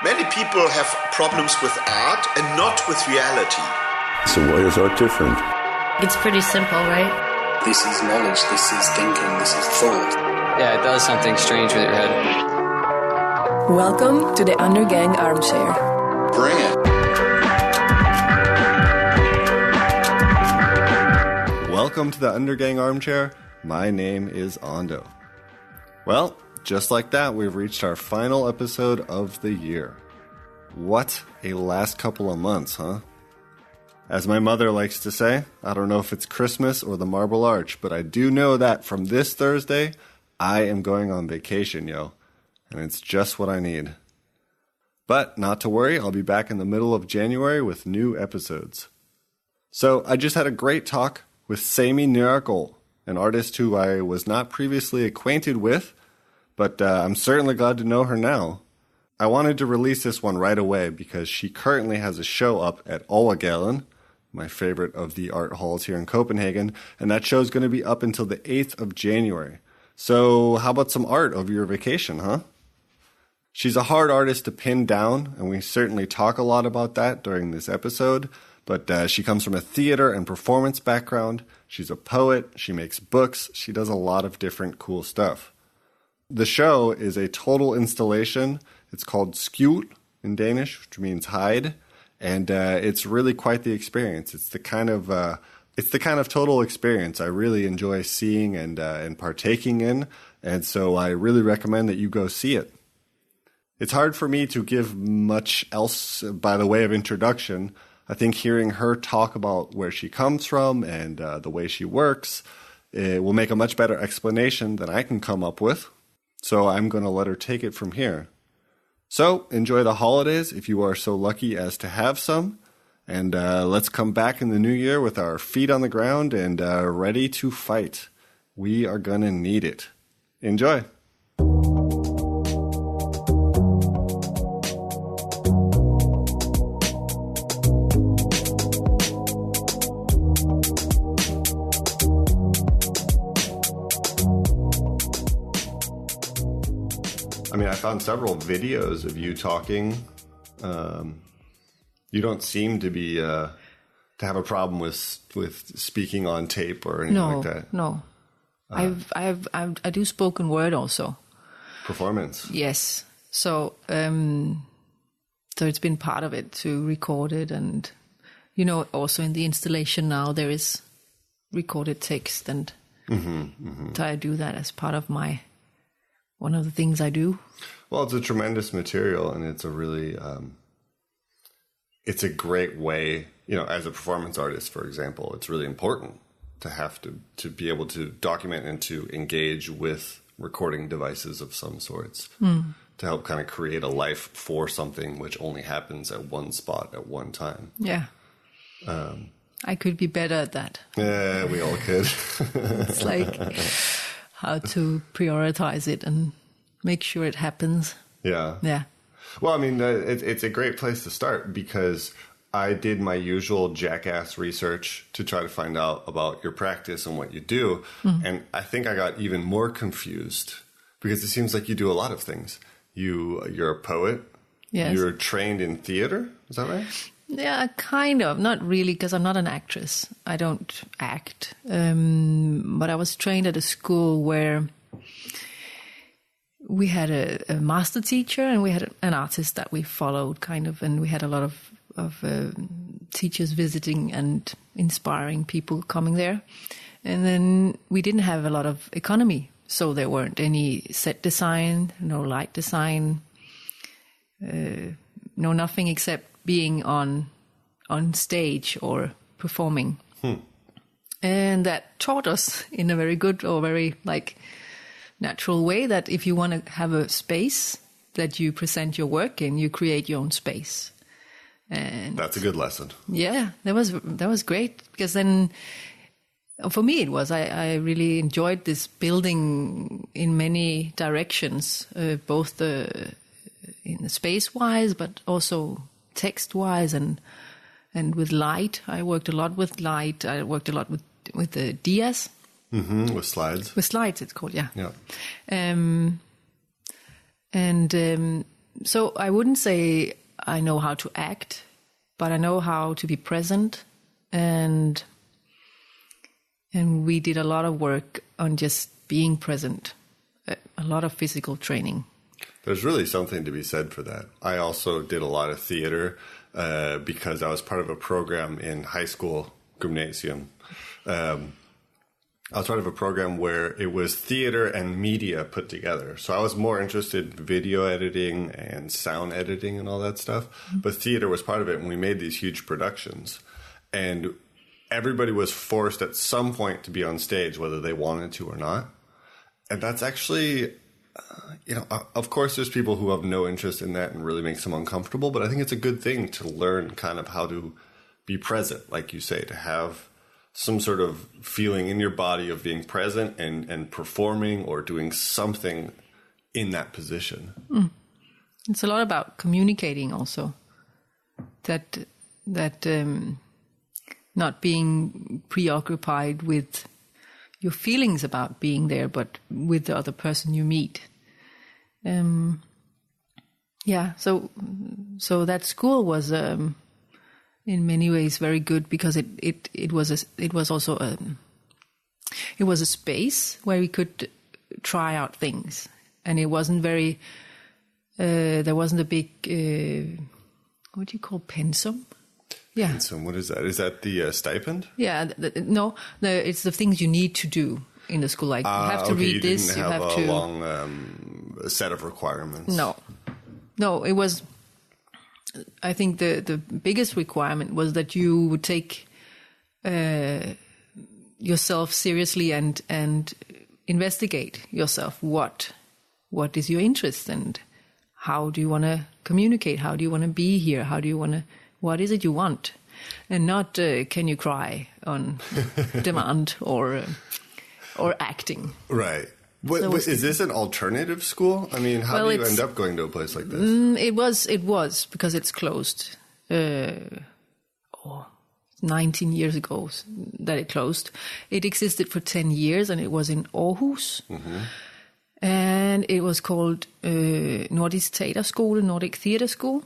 Many people have problems with art and not with reality. So why is art different? It's pretty simple, right? This is knowledge, this is thinking, this is thought. Yeah, it does something strange with your head. Welcome to the Undergang Armchair. Bring it. Welcome to the Undergang Armchair. My name is Ando. Well, just like that, we've reached our final episode of the year. What a last couple of months, huh? As my mother likes to say, I don't know if it's Christmas or the Marble Arch, but I do know that from this Thursday, I am going on vacation, yo. And it's just what I need. But not to worry, I'll be back in the middle of January with new episodes. So I just had a great talk with Seimi Nørregaard, an artist who I was not previously acquainted with, but I'm certainly glad to know her now. I wanted to release this one right away because she currently has a show up at Overgaden, my favorite of the art halls here in Copenhagen, and that show's going to be up until the 8th of January. So how about some art over your vacation, huh? She's a hard artist to pin down, and we certainly talk a lot about that during this episode, but she comes from a theater and performance background. She's a poet, she makes books, she does a lot of different cool stuff. The show is a total installation. It's called skjul in Danish, which means hide, and it's really quite the experience. It's the kind of total experience I really enjoy seeing and partaking in, and so I really recommend that you go see it. It's hard for me to give much else by the way of introduction. I think hearing her talk about where she comes from and the way she works, it will make a much better explanation than I can come up with. So I'm going to let her take it from here. So enjoy the holidays if you are so lucky as to have some. And let's come back in the new year with our feet on the ground and ready to fight. We are going to need it. Enjoy. I found several videos of you talking. You don't seem to be to have a problem with speaking on tape or anything like that. No, I do spoken word also. Performance. Yes, so it's been part of it to record it, and also in the installation now there is recorded text, and so I do that as part of one of the things I do. Well, it's a tremendous material, and it's a really, it's a great way, as a performance artist, for example, it's really important to have to be able to document and to engage with recording devices of some sorts to help kind of create a life for something which only happens at one spot at one time. Yeah. I could be better at that. Yeah, we all could. It's like how to prioritize it and make sure it happens. Yeah. Yeah. Well, it's a great place to start because I did my usual jackass research to try to find out about your practice and what you do. And I think I got even more confused because it seems like you do a lot of things. You're a poet. Yes. You're trained in theater. Is that right? Yeah, kind of. Not really, because I'm not an actress. I don't act. But I was trained at a school where we had a master teacher and we had an artist that we followed, kind of. And we had a lot of teachers visiting and inspiring people coming there. And then we didn't have a lot of economy. So there weren't any set design, no light design, no nothing except being on stage or performing. And that taught us in a very good or very natural way that if you want to have a space that you present your work in, you create your own space. And that's a good lesson. Yeah, that was great because then for me it was I really enjoyed this building in many directions, both in the space wise, but also text wise and with light. I worked a lot with light. I worked a lot with the dias. With slides. With slides, it's called, yeah. Yeah. So I wouldn't say I know how to act, but I know how to be present, and we did a lot of work on just being present, a lot of physical training. There's really something to be said for that. I also did a lot of theater because I was part of a program in high school, gymnasium. I was part of a program where it was theater and media put together. So I was more interested in video editing and sound editing and all that stuff. Mm-hmm. But theater was part of it, and we made these huge productions. And everybody was forced at some point to be on stage, whether they wanted to or not. And that's actually, of course there's people who have no interest in that and really makes them uncomfortable. But I think it's a good thing to learn kind of how to be present, like you say, to have some sort of feeling in your body of being present and performing or doing something in that position. Mm. It's a lot about communicating also. That not being preoccupied with your feelings about being there, but with the other person you meet. So that school was in many ways very good because it was also a space where we could try out things, and it wasn't very there wasn't a big what do you call pensum? Yeah. Pensum, what is that? Is that the stipend? Yeah, it's the things you need to do in the school. Like you have to read this. You have have to a long set of requirements. No, it was. I think the biggest requirement was that you would take yourself seriously and investigate yourself. What is your interest, and how do you want to communicate? How do you want to be here? What is it you want? And not can you cry on demand or acting. Right. Is this an alternative school? I mean, how do you end up going to a place like this? It was because it's closed. 19 years ago that it closed. It existed for 10 years, and it was in Aarhus. Mm-hmm. And it was called Nordisk Teaterskole, Nordic Theatre School,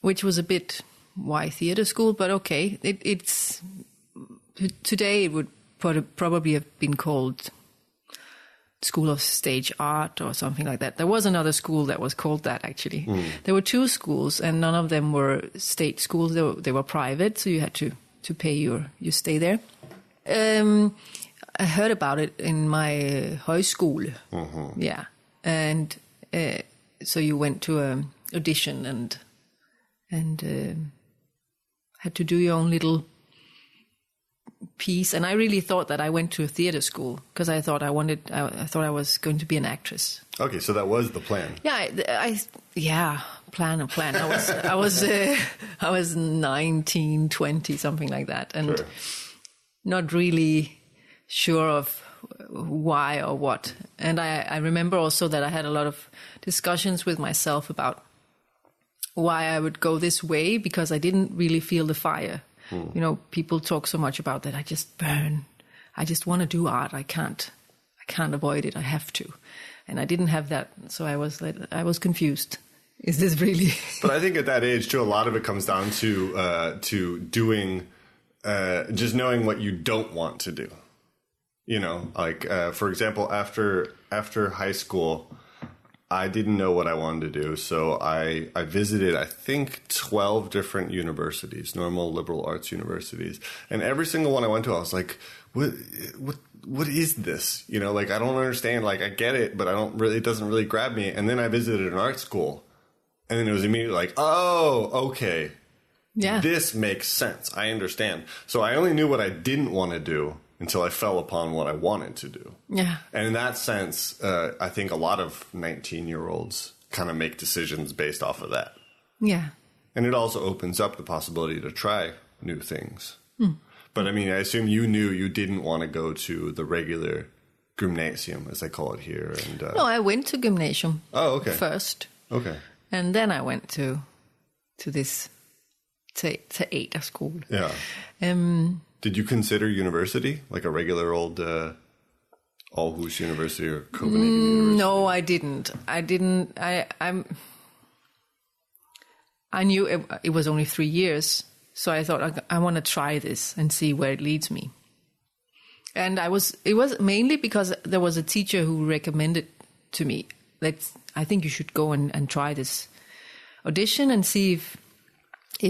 which was a bit, why theatre school? But okay, it's today it would probably have been called School of Stage Art or something like that. There was another school that was called that, actually. Mm. There were two schools, and none of them were state schools. They were private, so you had to pay your stay there. I heard about it in my højskole. Mm-hmm. Yeah. And so you went to an audition and had to do your own little piece. And I really thought that I went to a theater school because I thought I thought I was going to be an actress. Okay, so that was the plan. Yeah, plan. I was 19, 20, something like that, and sure. Not really sure of why or what. And I remember also that I had a lot of discussions with myself about why I would go this way, because I didn't really feel the fire. You know, people talk so much about that. I just burn. I just want to do art. I can't avoid it. I have to. And I didn't have that. So I was confused. Is this really? But I think at that age too, a lot of it comes down to doing, just knowing what you don't want to do. You know, like, for example, after high school, I didn't know what I wanted to do, so I visited, I think, 12 different universities, normal liberal arts universities. And every single one I went to, I was like, what is this? You know, like, I don't understand. Like, I get it, but it doesn't really grab me. And then I visited an art school, and then it was immediately like, oh, okay. Yeah. This makes sense. I understand. So I only knew what I didn't want to do until I fell upon what I wanted to do. Yeah. And in that sense, I think a lot of 19-year-olds kind of make decisions based off of that. Yeah. And it also opens up the possibility to try new things. Mm. But I mean, I assume you knew you didn't want to go to the regular gymnasium, as they call it here. And no, I went to gymnasium. Oh, okay. First. Okay. And then I went to this theater school. Yeah. Did you consider university, like a regular old Aarhus University or Copenhagen University? No, I didn't. I knew it was only 3 years. So I thought, I want to try this and see where it leads me. And it was mainly because there was a teacher who recommended to me that I think you should go and try this audition and see if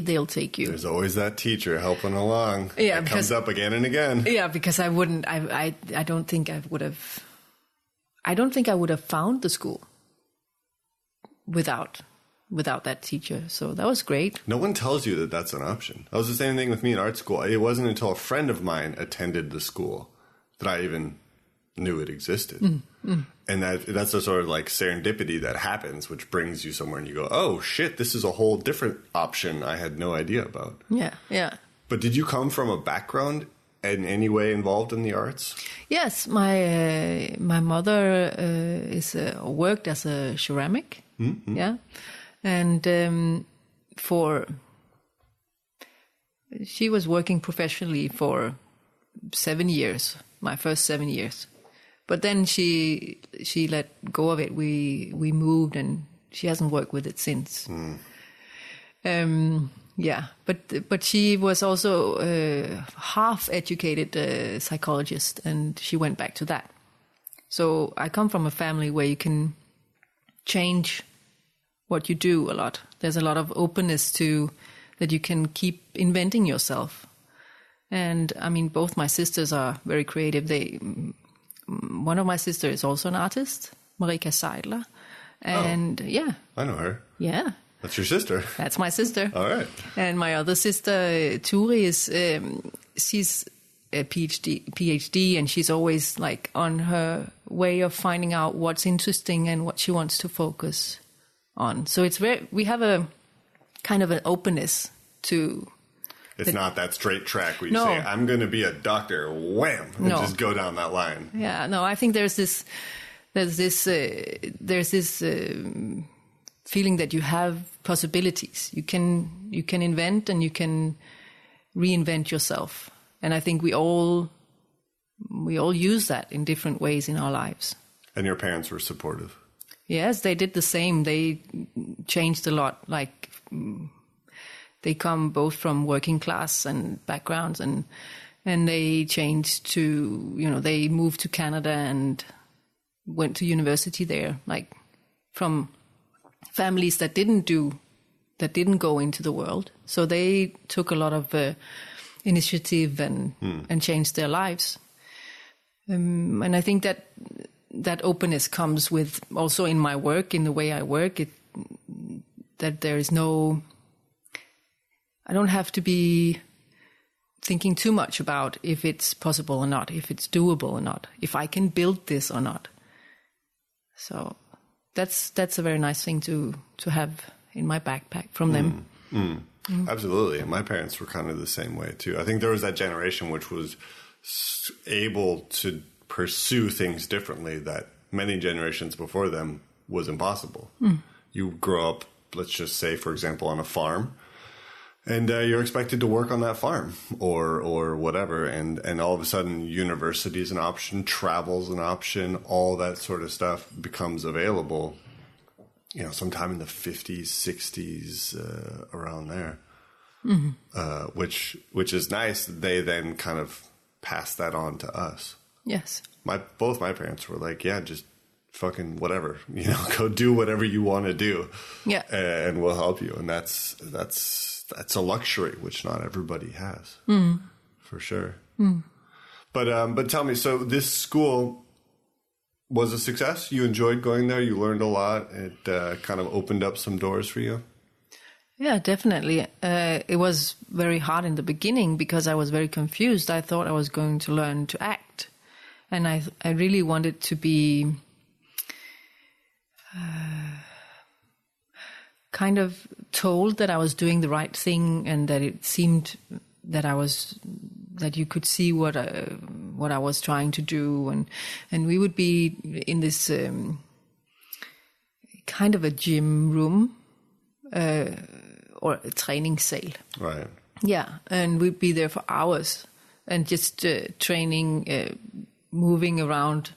they'll take you. There's always that teacher helping along. Yeah, it comes up again and again. Yeah, because I don't think I would have found the school without that teacher. So that was great. No one tells you that that's an option. That was the same thing with me in art school. It wasn't until a friend of mine attended the school that I even knew it existed. And that's a sort of like serendipity that happens, which brings you somewhere and you go, oh shit, this is a whole different option I had no idea about. Yeah. But did you come from a background in any way involved in the arts? Yes, my mother worked as a ceramic. Yeah. And she was working professionally for 7 years, my first 7 years. But then she let go of it. We moved, and she hasn't worked with it since. Yeah, but she was also a half-educated psychologist, and she went back to that. So I come from a family where you can change what you do a lot. There's a lot of openness to that you can keep inventing yourself. And I mean, both my sisters are very creative. One of my sisters is also an artist, Marika Seidler. And yeah. I know her. Yeah. That's your sister. That's my sister. All right. And my other sister, Turi, she's a PhD, and she's always like on her way of finding out what's interesting and what she wants to focus on. So we have a kind of an openness to. It's not that straight track where you say, I'm going to be a doctor, wham, and just go down that line. Yeah, no, I think there's this feeling that you have possibilities. You can invent and you can reinvent yourself. And I think we all use that in different ways in our lives. And your parents were supportive? Yes, they did the same. They changed a lot. Like, they come both from working class and backgrounds, and they changed to, they moved to Canada and went to university there, like from families that didn't go into the world. So they took a lot of initiative and changed their lives. And I think that openness comes with also in my work, in the way I work, that there is no, I don't have to be thinking too much about if it's possible or not, if it's doable or not, if I can build this or not. So that's a very nice thing to have in my backpack from them. Absolutely. And my parents were kind of the same way too. I think there was that generation which was able to pursue things differently that many generations before them was impossible. You grow up, let's just say, for example, on a farm, and you're expected to work on that farm or whatever. And all of a sudden, university is an option, travel's an option, all that sort of stuff becomes available, sometime in the 50s, 60s, around there, which is nice. They then kind of pass that on to us. Yes. Both my parents were like, yeah, just fucking whatever, go do whatever you want to do. Yeah. And we'll help you. And that's a luxury, which not everybody has, for sure. But tell me, so this school was a success? You enjoyed going there? You learned a lot? It kind of opened up some doors for you? Yeah, definitely. It was very hard in the beginning because I was very confused. I thought I was going to learn to act. And I really wanted to be kind of told that I was doing the right thing, and that it seemed that that you could see what I was trying to do, and we would be in this kind of a gym room or a training sale. Right. Yeah, and we'd be there for hours and just training, moving around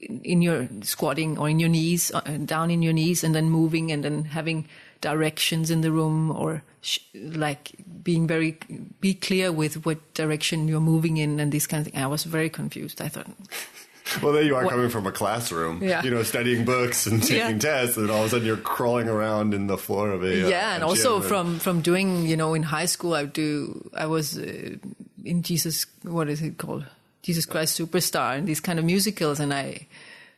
in your squatting or in your knees, down in your knees, and then moving and then having directions in the room, or like be clear with what direction you're moving in and these kind of things. I was very confused. I thought, well, there you are coming from a classroom, studying books and taking tests, and all of a sudden you're crawling around in the floor of a and also from doing, in high school, I was in what is it called? Jesus Christ Superstar, and these kind of musicals, and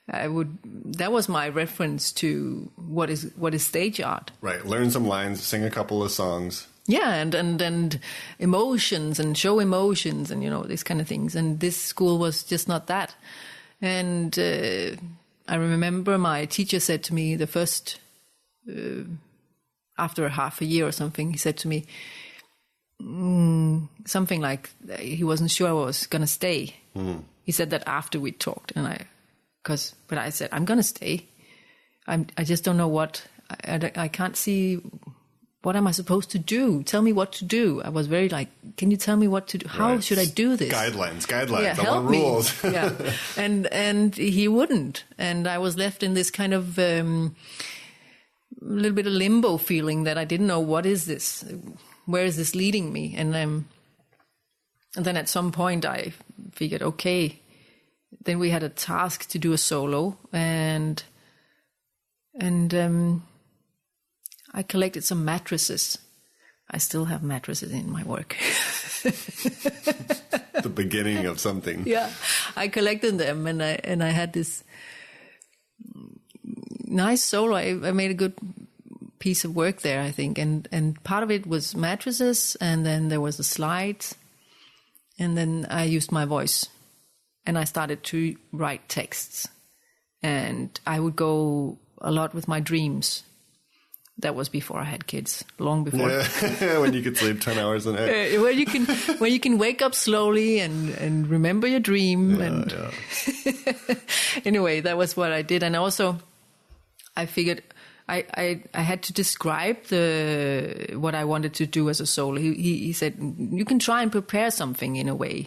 that was my reference to what is stage art. Right. Learn some lines, sing a couple of songs. Yeah, and emotions, and show emotions, and these kind of things. And this school was just not that. And I remember my teacher said to me the first, after half a year or something, he said to me something like he wasn't sure I was going to stay. He said that after we talked, but I said, I'm going to stay. I just don't know what, I can't see, what am I supposed to do? Tell me what to do. I was very like, can you tell me what to do? How should I do this? Guidelines. Yeah, help me. Rules. Yeah. And he wouldn't. And I was left in this kind of little bit of limbo feeling that I didn't know, what is this? Where is this leading me? And then at some point I figured, okay, then we had a task to do a solo, and I collected some mattresses. I still have mattresses in my work. The beginning of something. Yeah, I collected them, and I had this nice solo. I made a good piece of work there, I think, and part of it was mattresses, and then there was the slides, and then I used my voice, and I started to write texts, and I would go a lot with my dreams. That was before I had kids, long before. Yeah, when you could sleep 10 hours a night. When you can wake up slowly and remember your dream. Anyway, that was what I did, and also I figured I had to describe what I wanted to do as a solo. He said, you can try and prepare something in a way,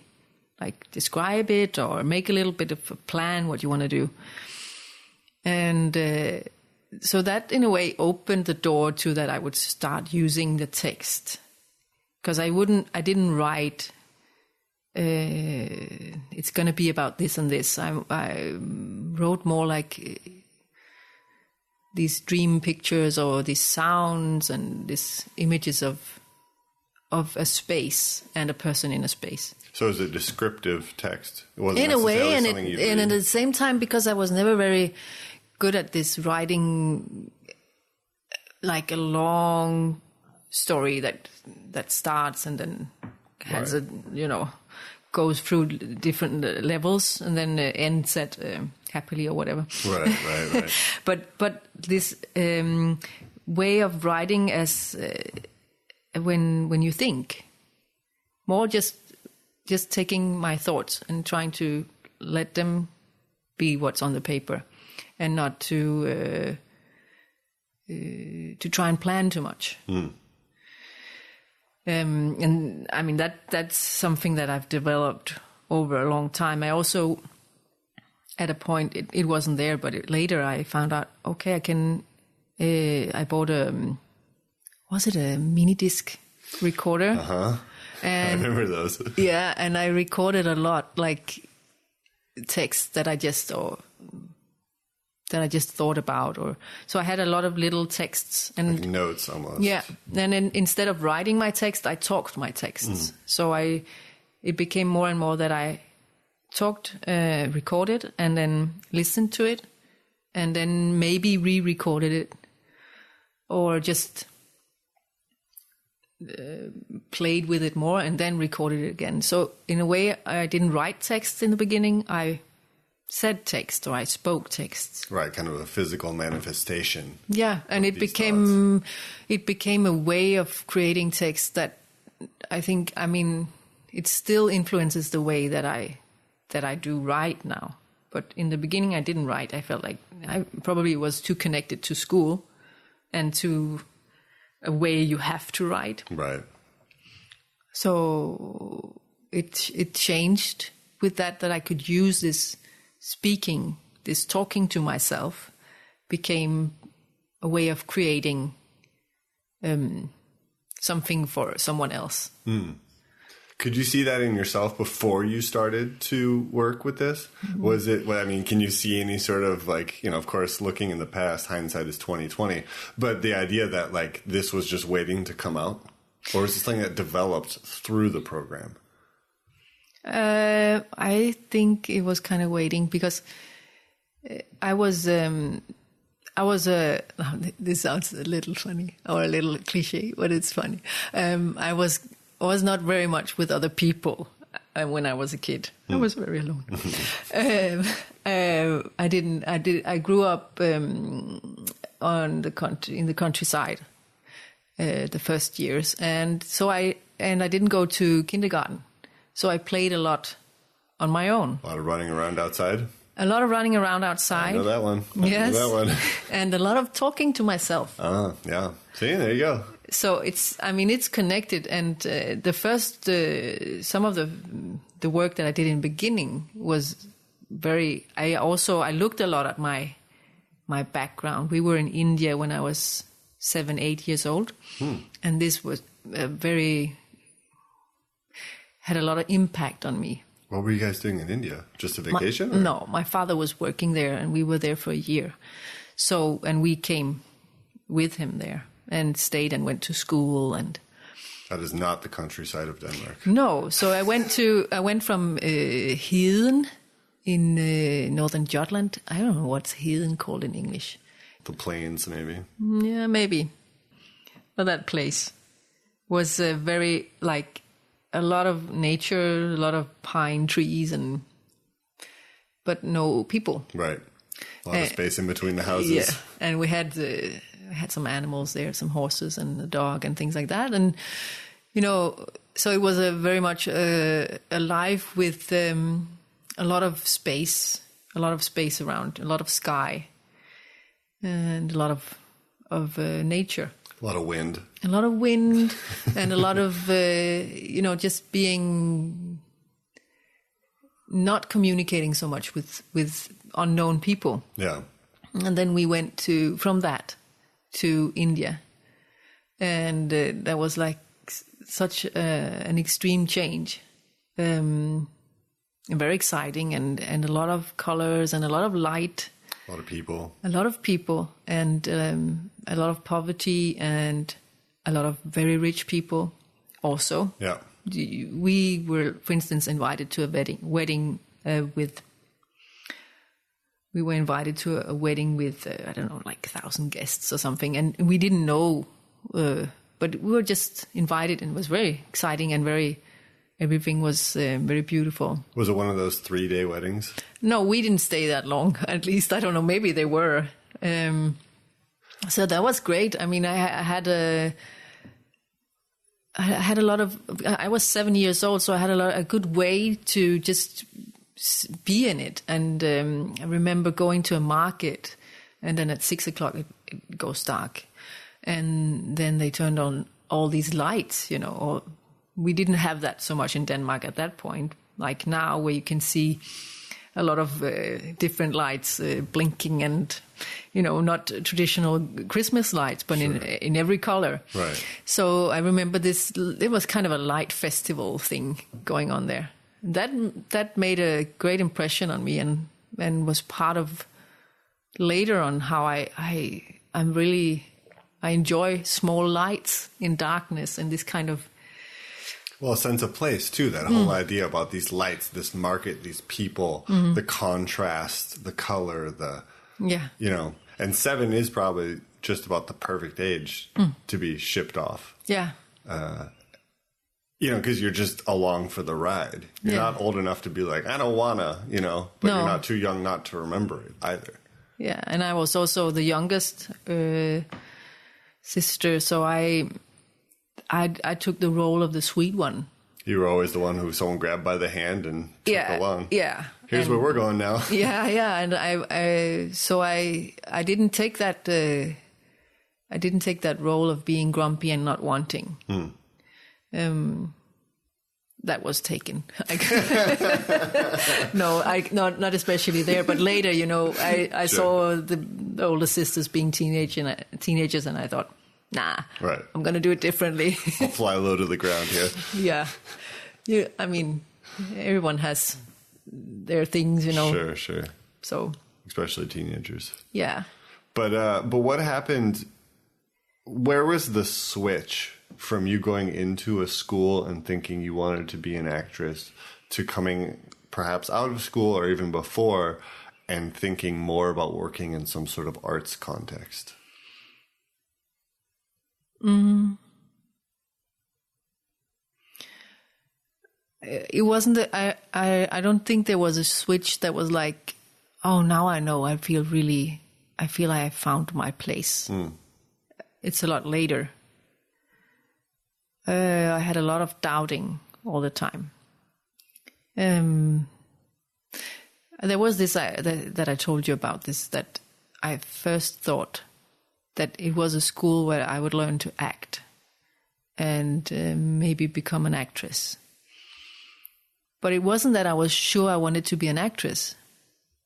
like describe it or make a little bit of a plan what you want to do. And so that in a way opened the door to that I would start using the text, because I didn't write, it's going to be about this and this. I wrote more like these dream pictures or these sounds and these images of a space and a person in a space. So it was a descriptive text. It wasn't in a way, and at the same time, because I was never very good at this writing, like a long story that starts and then has goes through different levels and then ends at happily or whatever. Right. But this way of writing as when you think, more just taking my thoughts and trying to let them be what's on the paper, and not to try and plan too much. And I mean that's something that I've developed over a long time. I also, at a point, it wasn't there, but later I found out, okay, I can. I bought was it a mini disc recorder? And I remember those. Yeah, and I recorded a lot, like texts that I just thought about, so I had a lot of little texts and like notes almost. Yeah, and then instead of writing my text, I talked my texts. So it became more and more that I talked, recorded, and then listened to it, and then maybe re-recorded it, or just played with it more and then recorded it again. So in a way, I didn't write texts in the beginning. I said text, or I spoke texts. Right, kind of a physical manifestation. Yeah, and it became a way of creating text that I think, it still influences the way that I do write now. But in the beginning, I didn't write. I felt like I probably was too connected to school and to a way you have to write. Right. So it changed with that I could use this speaking this talking to myself became a way of creating something for someone else. Could you see that in yourself before you started to work with this? Was it, well, I mean, can you see any sort of like, of course, looking in the past, hindsight is 20/20, but the idea that like this was just waiting to come out? Or is this something that developed through the program? I think it was kind of waiting because I was this sounds a little funny or a little cliche, but it's funny. I was not very much with other people when I was a kid. I was very alone. I grew up in the countryside the first years, and so I didn't go to kindergarten. So I played a lot on my own. A lot of running around outside. A lot of running around outside. I know that one. Yes. I know that one. And a lot of talking to myself. Yeah. See, there you go. So it's connected. And the first, some of the work that I did in the beginning was I looked a lot at my background. We were in India when I was 7, 8 years old. And this was had a lot of impact on me. What were you guys doing in India? Just a vacation? No, my father was working there and we were there for a year. So, and we came with him there and stayed and went to school. And that is not the countryside of Denmark. No. So I went from Heden in northern Jutland. I don't know what's Heden called in English. The plains, maybe. Yeah, maybe. But that place was very like a lot of nature, a lot of pine trees, but no people. Right. A lot of space in between the houses. Yeah, and we had some animals there, some horses and a dog and things like that. And, so it was very much a life with a lot of space around, a lot of sky and a lot of nature. A lot of wind. A lot of wind and a lot of, just being not communicating so much with unknown people. Yeah. And then we went from that to India. And that was like such an extreme change. Very exciting and a lot of colors and a lot of light. A lot of people. A lot of people and a lot of poverty and a lot of very rich people also. Yeah. We were, for instance, invited to a wedding with... We were invited to a wedding with, I don't know, like 1,000 guests or something. And we didn't know, but we were just invited and it was very exciting and everything was very beautiful. Was it one of those 3-day weddings? No, we didn't stay that long. At least, I don't know, maybe they were. So that was great. I mean, I had a lot of, I was 7 years old, so I had a good way to just be in it. And I remember going to a market and then at 6 o'clock it goes dark. And then they turned on all these lights, or we didn't have that so much in Denmark at that point, like now where you can see a lot of different lights blinking and, not traditional Christmas lights, but sure. in every color. Right. So I remember it was kind of a light festival thing going on there. That made a great impression on me and was part of later on how I enjoy small lights in darkness and this kind of... Well, a sense of place, too. That whole idea about these lights, this market, these people, the contrast, the color, and 7 is probably just about the perfect age to be shipped off. Yeah. Because you're just along for the ride. You're not old enough to be like, I don't wanna, but you're not too young not to remember it either. Yeah, and I was also the youngest sister, so I took the role of the sweet one. You were always the one who someone grabbed by the hand and took along. Yeah. Here's where we're going now. Yeah, and I didn't take that. I didn't take that role of being grumpy and not wanting. that was taken. No, not especially there, but later, I saw the older sisters being teenagers, and I thought, nah, right. I'm going to do it differently. I'll fly low to the ground here. Yeah. I mean, everyone has their things, Sure. So, especially teenagers. Yeah. But what happened? Where was the switch from you going into a school and thinking you wanted to be an actress to coming perhaps out of school or even before and thinking more about working in some sort of arts context? It wasn't. I don't think there was a switch that was like, oh, now I know. I feel I found my place. It's a lot later. I had a lot of doubting all the time. There was this that I told you about this, that I first thought that it was a school where I would learn to act and maybe become an actress. But it wasn't that I was sure I wanted to be an actress.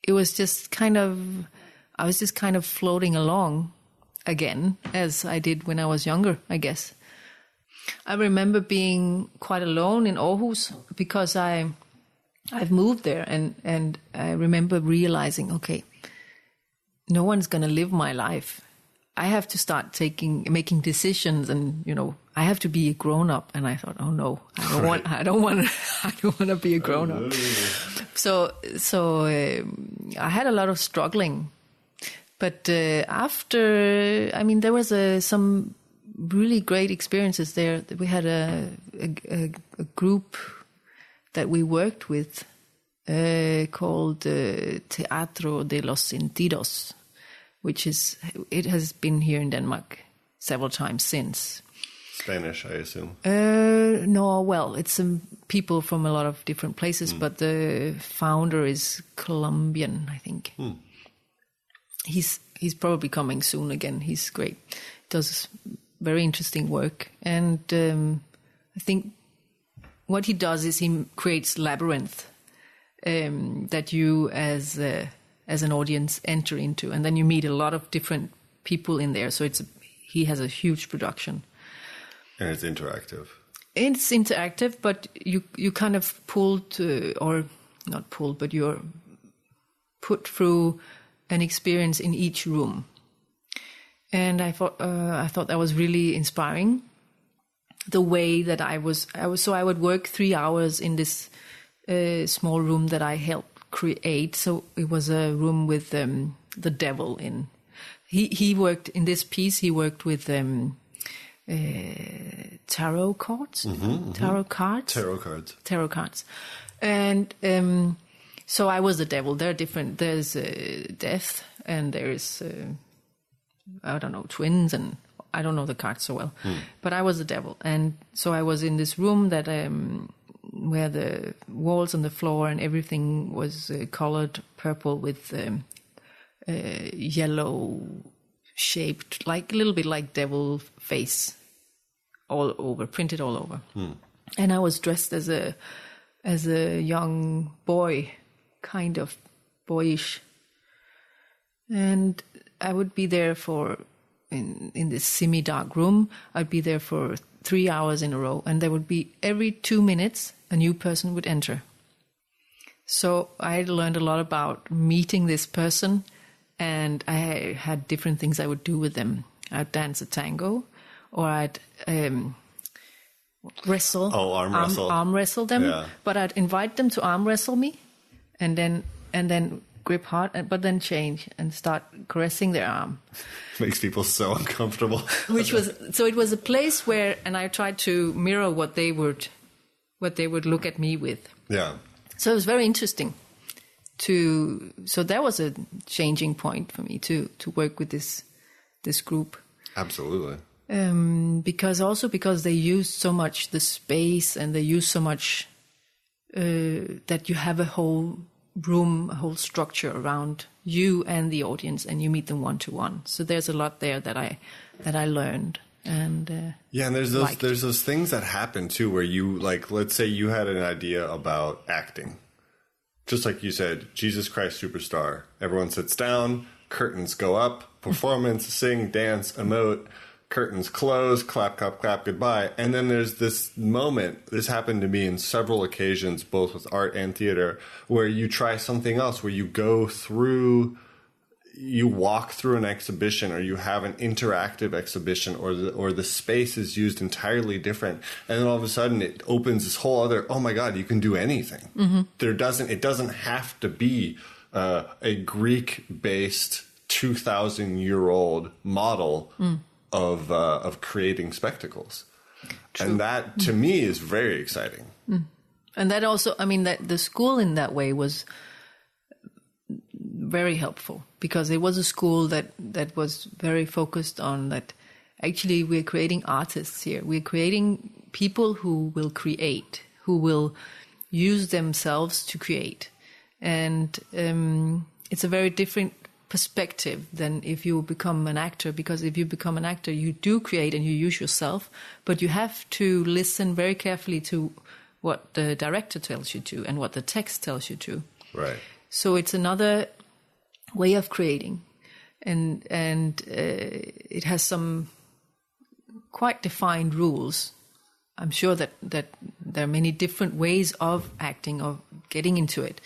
It was just I was just kind of floating along again, as I did when I was younger, I guess. I remember being quite alone in Aarhus because I've moved there, and I remember realizing, okay, no one's going to live my life. I have to start making decisions, and I have to be a grown up. And I thought, oh no, I don't want to be a grown up. So I had a lot of struggling. But after, there was some really great experiences there. We had a group that we worked with called Teatro de los Sentidos, it has been here in Denmark several times since. Spanish, I assume. No, well, it's people from a lot of different places, but the founder is Colombian, I think. He's probably coming soon again. He's great. Does very interesting work. And I think what he does is he creates labyrinth that you as an audience enter into. And then you meet a lot of different people in there. So he has a huge production. And it's interactive. It's interactive, but you kind of or not pulled, but you're put through an experience in each room. And I thought that was really inspiring. The way that I would work 3 hours in this small room that I helped create. So it was a room with the devil in. He worked in this piece. He worked with tarot cards. Tarot cards. And so I was the devil. There are different. There's death, and there is I don't know, twins, and I don't know the cards so well. But I was the devil, and so I was in this room that where the walls and the floor and everything was colored purple with yellow shaped, like a little bit like devil face, all over, printed all over. And I was dressed as a young boy, kind of boyish, and I would be there in this semi-dark room. I'd be there for 3 hours in a row, and there would be every 2 minutes a new person would enter. So I learned a lot about meeting this person, and I had different things I would do with them. I'd dance a tango, or I'd wrestle. Oh, arm wrestle them. Yeah. But I'd invite them to arm wrestle me, and then grip hard, but then change and start caressing their arm. Makes people so uncomfortable. It was a place where, and I tried to mirror what they would look at me with. Yeah. So it was very interesting so that was a changing point for me to work with this group. Absolutely. Because they use so much the space, and they use so much that you have a whole room, a whole structure around you and the audience, and you meet them one-to-one. So there's a lot there that I learned, and and there's those things that happen too, where you, like, let's say you had an idea about acting, just like you said, Jesus Christ Superstar. Everyone sits down, curtains go up, performance, sing, dance, emote, curtains close, clap, clap, clap, goodbye. And then there's this moment, this happened to me in several occasions, both with art and theater, where you try something else, where you walk through an exhibition, or you have an interactive exhibition, or the space is used entirely different. And then all of a sudden it opens this whole other, oh my God, you can do anything. Mm-hmm. It doesn't have to be a Greek-based 2,000-year-old model of creating spectacles. True. And that, to me, is very exciting. And that also, I mean, that the school in that way was very helpful, because it was a school that was very focused on that. Actually, we're creating artists here. We're creating people who will create, who will use themselves to create. And it's a very different perspective than if you become an actor, because if you become an actor, you do create and you use yourself, but you have to listen very carefully to what the director tells you to and what the text tells you to. Right. So it's another way of creating, and it has some quite defined rules. I'm sure that there are many different ways of acting, of getting into it.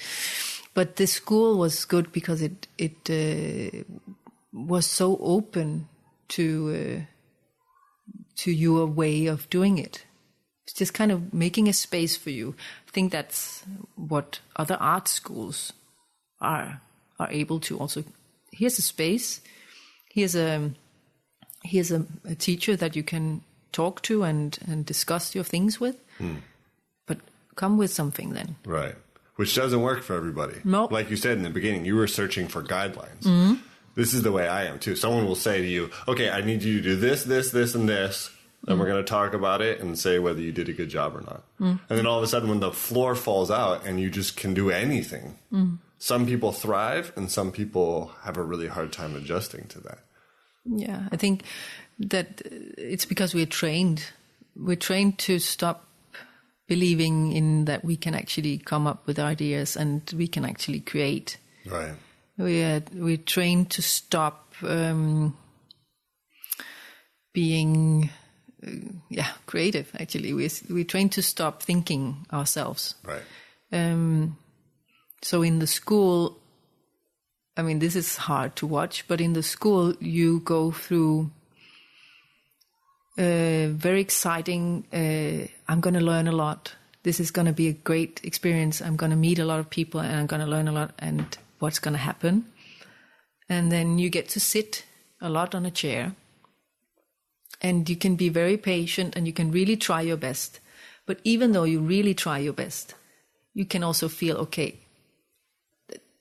But this school was good because it was so open to your way of doing it. It's just kind of making a space for you. I think that's what other art schools are able to also. Here's a space. Here's a teacher that you can talk to and discuss your things with. But come with something then. Right. Which doesn't work for everybody. Nope. Like you said in the beginning, you were searching for guidelines. Mm-hmm. This is the way I am too. Someone will say to you, okay, I need you to do this, this, this, and this. And we're going to talk about it and say whether you did a good job or not. And then all of a sudden when the floor falls out and you just can do anything, some people thrive and some people have a really hard time adjusting to that. Yeah, I think that it's because we're trained. We're trained to stop believing in that we can actually come up with ideas and we can actually create. Right. We're trained to stop being creative. Actually, we're trained to stop thinking ourselves. Right. So in the school, I mean, this is hard to watch, but in the school you go through very exciting, I'm going to learn a lot. This is going to be a great experience. I'm going to meet a lot of people and I'm going to learn a lot, and what's going to happen. And then you get to sit a lot on a chair and you can be very patient and you can really try your best. But even though you really try your best, you can also feel, okay,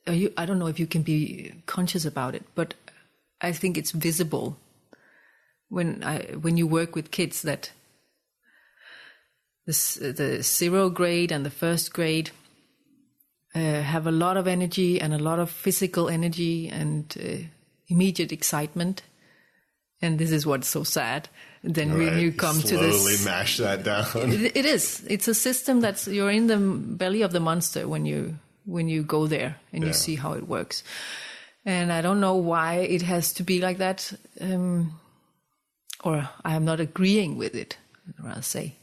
I don't know if you can be conscious about it, but I think it's visible when you work with kids that the 0 grade and the 1st grade have a lot of energy and a lot of physical energy and immediate excitement. And this is what's so sad. Then when you come to this, slowly mash that down. It is. It's a system you're in the belly of the monster when you go there and you see how it works. And I don't know why it has to be like that. Or I am not agreeing with it, I'd rather say.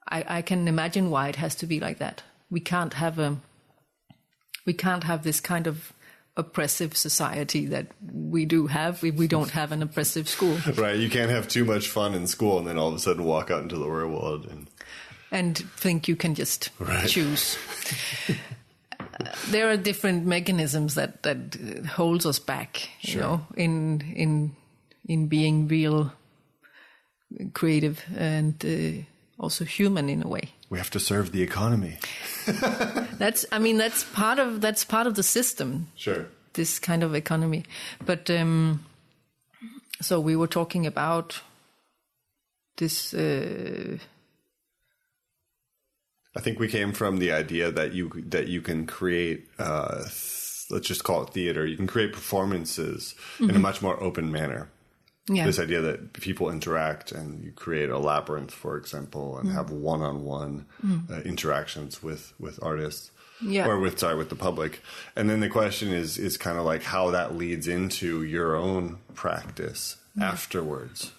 I can imagine why it has to be like that. We can't have this kind of oppressive society that we do have if we don't have an oppressive school. Right, you can't have too much fun in school and then all of a sudden walk out into the real world and think you can just choose. There are different mechanisms that holds us back, you know, in being real creative and also human in a way. We have to serve the economy. That's part of the system. Sure. This kind of economy. But so we were talking about this. I think we came from the idea that you can create, let's just call it theater. You can create performances in a much more open manner. Yeah. This idea that people interact and you create a labyrinth, for example, and have one-on-one interactions with artists. Yeah. Or with the public. And then the question is kind of like how that leads into your own practice afterwards.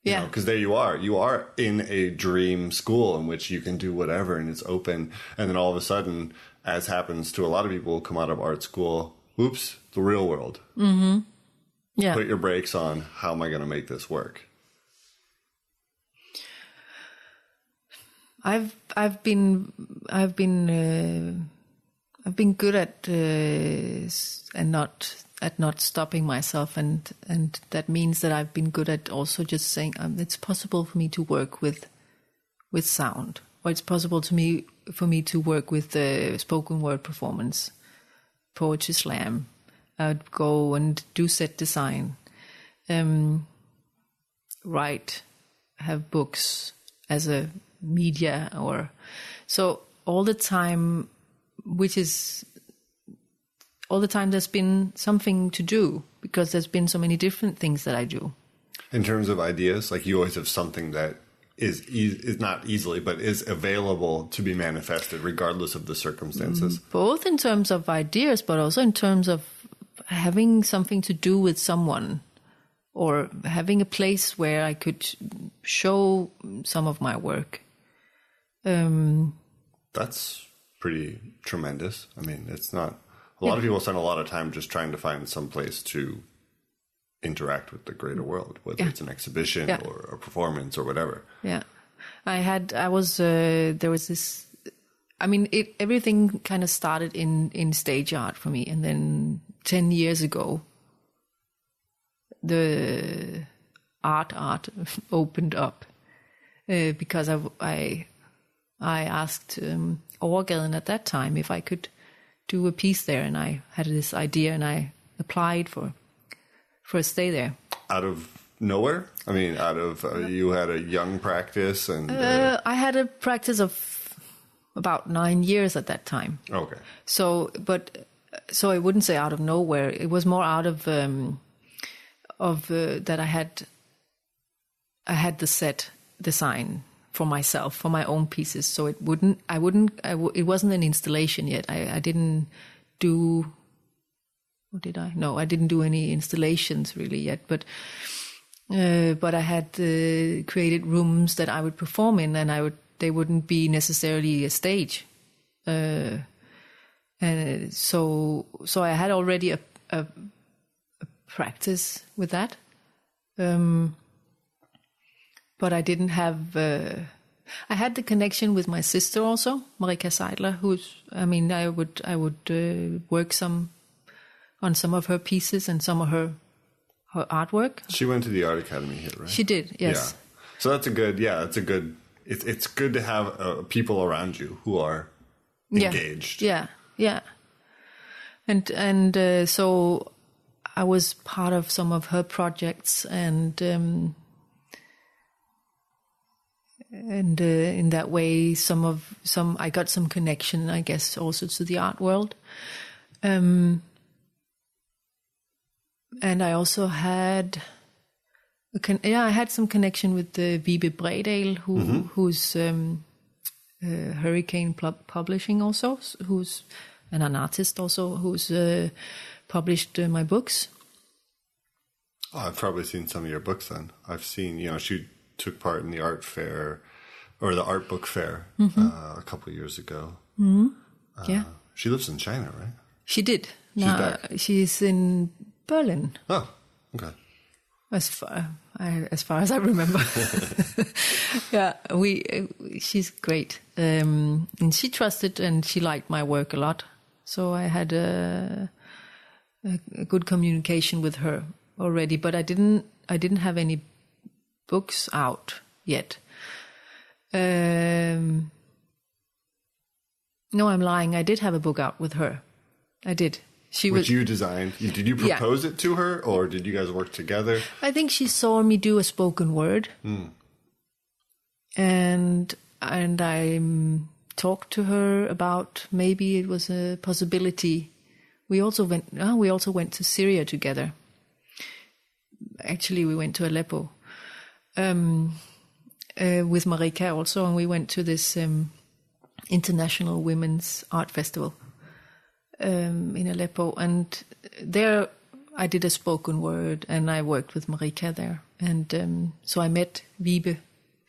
Yeah. Because there you are in a dream school in which you can do whatever and it's open. And then all of a sudden, as happens to a lot of people who come out of art school, whoops, the real world. Mm-hmm. Yeah. Put your brakes on. How am I going to make this work? I've been good at not stopping myself, and that means that I've been good at also just saying it's possible for me to work with sound, or it's possible for me to work with spoken word performance, poetry slam. I'd go and do set design, write, have books as a media, or so all the time, there's been something to do because there's been so many different things that I do. In terms of ideas, like you always have something that is not easily, but is available to be manifested regardless of the circumstances. Both in terms of ideas, but also in terms of having something to do with someone, or having a place where I could show some of my work. That's pretty tremendous. I mean, it's not... A lot of people spend a lot of time just trying to find some place to interact with the greater world, whether it's an exhibition or a performance or whatever. Yeah. There was this... I mean, everything kind of started in stage art for me. And then 10 years ago, the art opened up because I asked Overgaden at that time if I could do a piece there, and I had this idea and I applied for a stay there. Out of nowhere? I mean, you had a young practice and... I had a practice of about 9 years at that time. Okay. So I wouldn't say out of nowhere. It was more out of that I had the set design for myself, for my own pieces. So it wasn't an installation yet. I didn't do, what did I? No, I didn't do any installations really yet, but I had created rooms that I would perform in, and they wouldn't be necessarily a stage. And so I had already a practice with that. But I didn't have... I had the connection with my sister also, Marika Seidler, I would work on some of her pieces and some of her artwork. She went to the Art Academy here, right? She did, yes. Yeah. So that's a good... It's good to have people around you who are engaged. Yeah. And so I was part of some of her projects, and in that way, I got some connection, I guess, also to the art world. And I also had I had some connection with Vibe Bredal, who's Hurricane Publishing also, who's an artist also, who's published my books. Oh, I've probably seen some of your books then. I've seen, she took part in the art fair, or the art book fair, a couple of years ago. Yeah. She lives in China, right? She did. She's back. She's in Berlin. Oh, okay. As far as I remember. Yeah, she's great. And she trusted and she liked my work a lot. So I had a good communication with her already, but I didn't have any books out yet. No, I'm lying. I did have a book out with her. I did. Which you designed. Did you propose it to her, or did you guys work together? I think she saw me do a spoken word. And I talked to her about maybe it was a possibility. We also went to Syria together actually we went to Aleppo with Marika also, and we went to this International Women's Art Festival in Aleppo, and there I did a spoken word, and I worked with Marika there, and so I met Vibe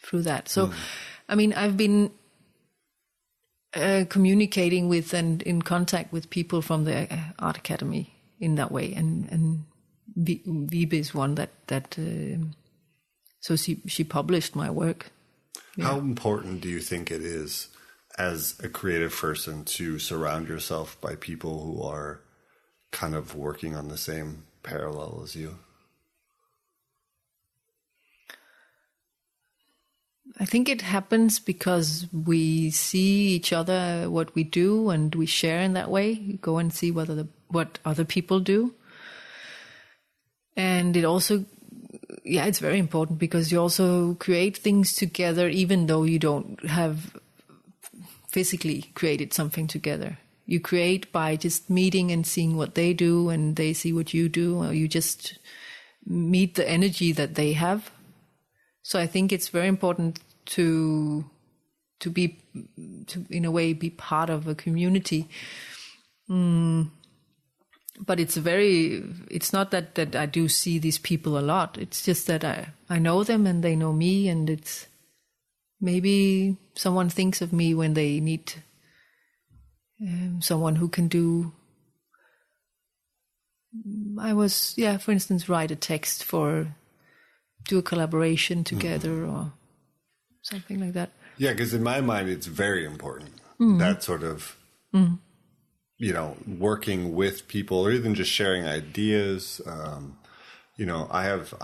through that. So, I mean, I've been communicating with and in contact with people from the Art Academy in that way, and Vibe is one that so she published my work. Yeah. How important do you think it is as a creative person to surround yourself by people who are kind of working on the same parallel as you? I think it happens because we see each other, what we do, and we share in that way. You go and see what other people do. And it also, it's very important because you also create things together, even though you don't have physically created something together. You create by just meeting and seeing what they do, and they see what you do, or you just meet the energy that they have. So I think it's very important to in a way be part of a community. But it's not that I do see these people a lot. It's just that I know them and they know me, and it's maybe someone thinks of me when they need someone who can do. For instance, write a text do a collaboration together or something like that. Yeah, because in my mind, it's very important. That sort of, working with people or even just sharing ideas. I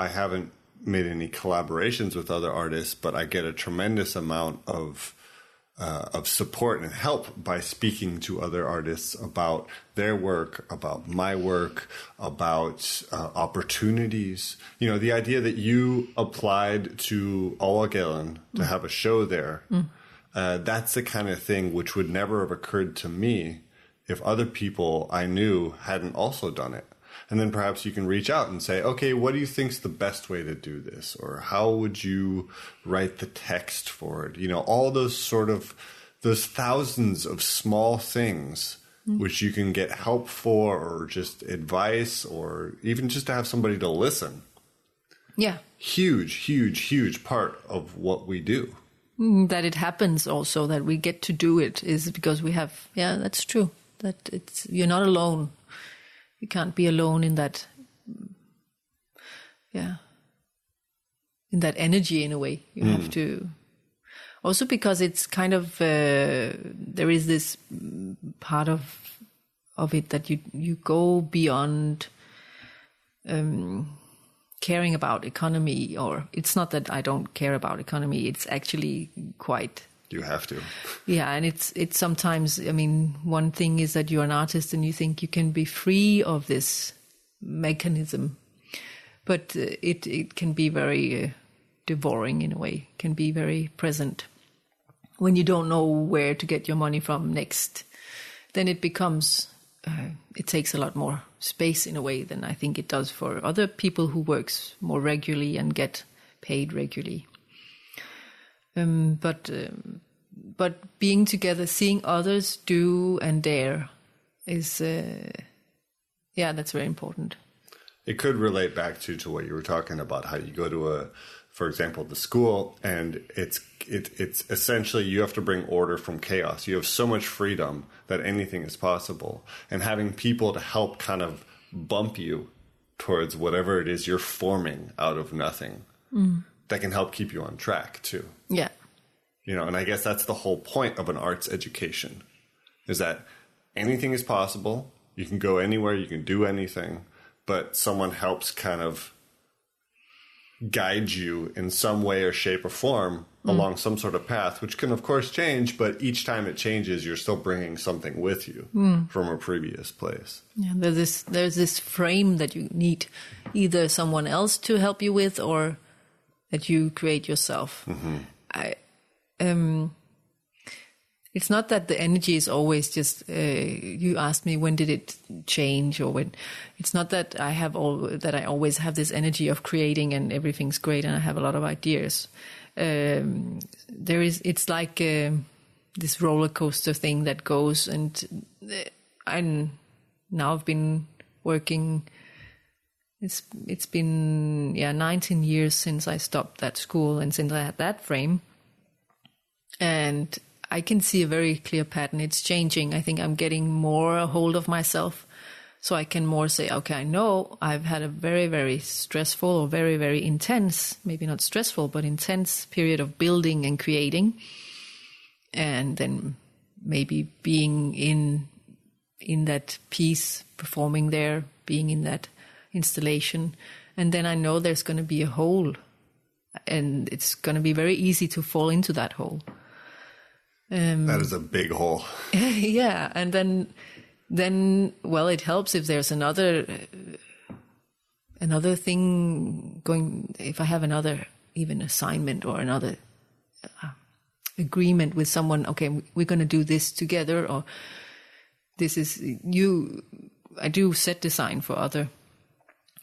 haven't made any collaborations with other artists, but I get a tremendous amount of support and help by speaking to other artists about their work, about my work, about opportunities. The idea that you applied to Overgaden to have a show there, that's the kind of thing which would never have occurred to me if other people I knew hadn't also done it. And then perhaps you can reach out and say, okay, what do you think's the best way to do this? Or how would you write the text for it? All those those thousands of small things which you can get help for, or just advice, or even just to have somebody to listen. Yeah. Huge, huge, huge part of what we do. That it happens also, that we get to do it, is because we have, that's true. That you're not alone. You can't be alone in that, in that energy in a way. You have to, also because it's kind of, there is this part of it that you go beyond caring about economy, or it's not that I don't care about economy, it's actually quite... You have to. Yeah, and it's sometimes, one thing is that you're an artist and you think you can be free of this mechanism, but it can be very devouring in a way, can be very present. When you don't know where to get your money from next, then it becomes, it takes a lot more space in a way than I think it does for other people who works more regularly and get paid regularly. But being together, seeing others do and dare is, that's very important. It could relate back to what you were talking about, how you go to for example, the school, and it's essentially you have to bring order from chaos. You have so much freedom that anything is possible, and having people to help kind of bump you towards whatever it is you're forming out of nothing. That can help keep you on track too. Yeah. And I guess that's the whole point of an arts education, is that anything is possible. You can go anywhere, you can do anything, but someone helps kind of guide you in some way or shape or form along some sort of path, which can of course change, but each time it changes, you're still bringing something with you from a previous place. Yeah, there's this frame that you need either someone else to help you with, or that you create yourself. it's not that the energy is always just, you asked me when did it change, or when, it's not that I always have this energy of creating and everything's great and I have a lot of ideas. It's like this roller coaster thing that goes, and now I've been working, it's been 19 years since I stopped that school and since I had that frame, and I can see a very clear pattern. It's changing. I think I'm getting more a hold of myself, so I can more say, okay, I know I've had a very, very stressful or very, very intense, maybe not stressful, but intense period of building and creating, and then maybe being in that piece, performing there, being in that installation, and then I know there's going to be a hole, and it's going to be very easy to fall into that hole. That is a big hole. Yeah, and then well, it helps if there's another thing going. If I have another even assignment or another agreement with someone, okay, we're going to do this together, or this is you. I do set design for other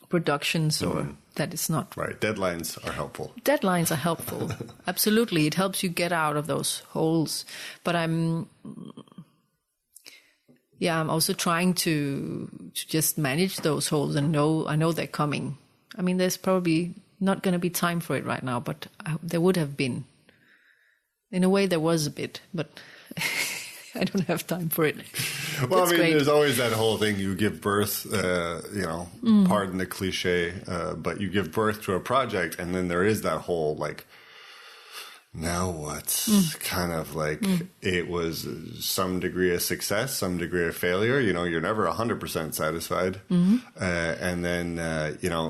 productions, or that is not right. Deadlines are helpful. Deadlines are helpful. Absolutely, it helps you get out of those holes. But I'm also trying to just manage those holes and I know they're coming. I mean, there's probably not going to be time for it right now, but there would have been. In a way, there was a bit, but I don't have time for it. Well, It's I mean, great. there's always that whole thing. You give birth, pardon the cliche, but you give birth to a project, and then there is that whole, like, now what? Kind of like it was some degree of success, some degree of failure. You're never 100% satisfied. And then,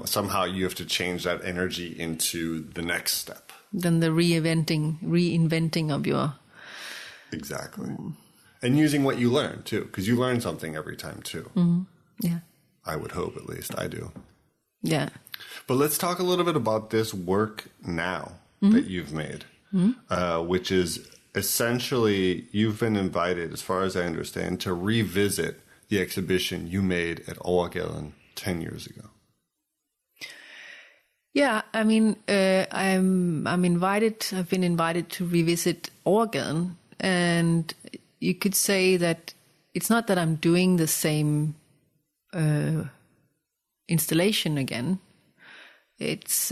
somehow you have to change that energy into the next step. Then the reinventing of your... Exactly. And using what you learn, too, because you learn something every time, too. Yeah. I would hope, at least. I do. Yeah. But let's talk a little bit about this work now that you've made, which is essentially you've been invited, as far as I understand, to revisit the exhibition you made at Overgaden 10 years ago. Yeah, I mean, I'm invited. I've been invited to revisit Overgaden, and you could say that it's not that I'm doing the same installation again. It's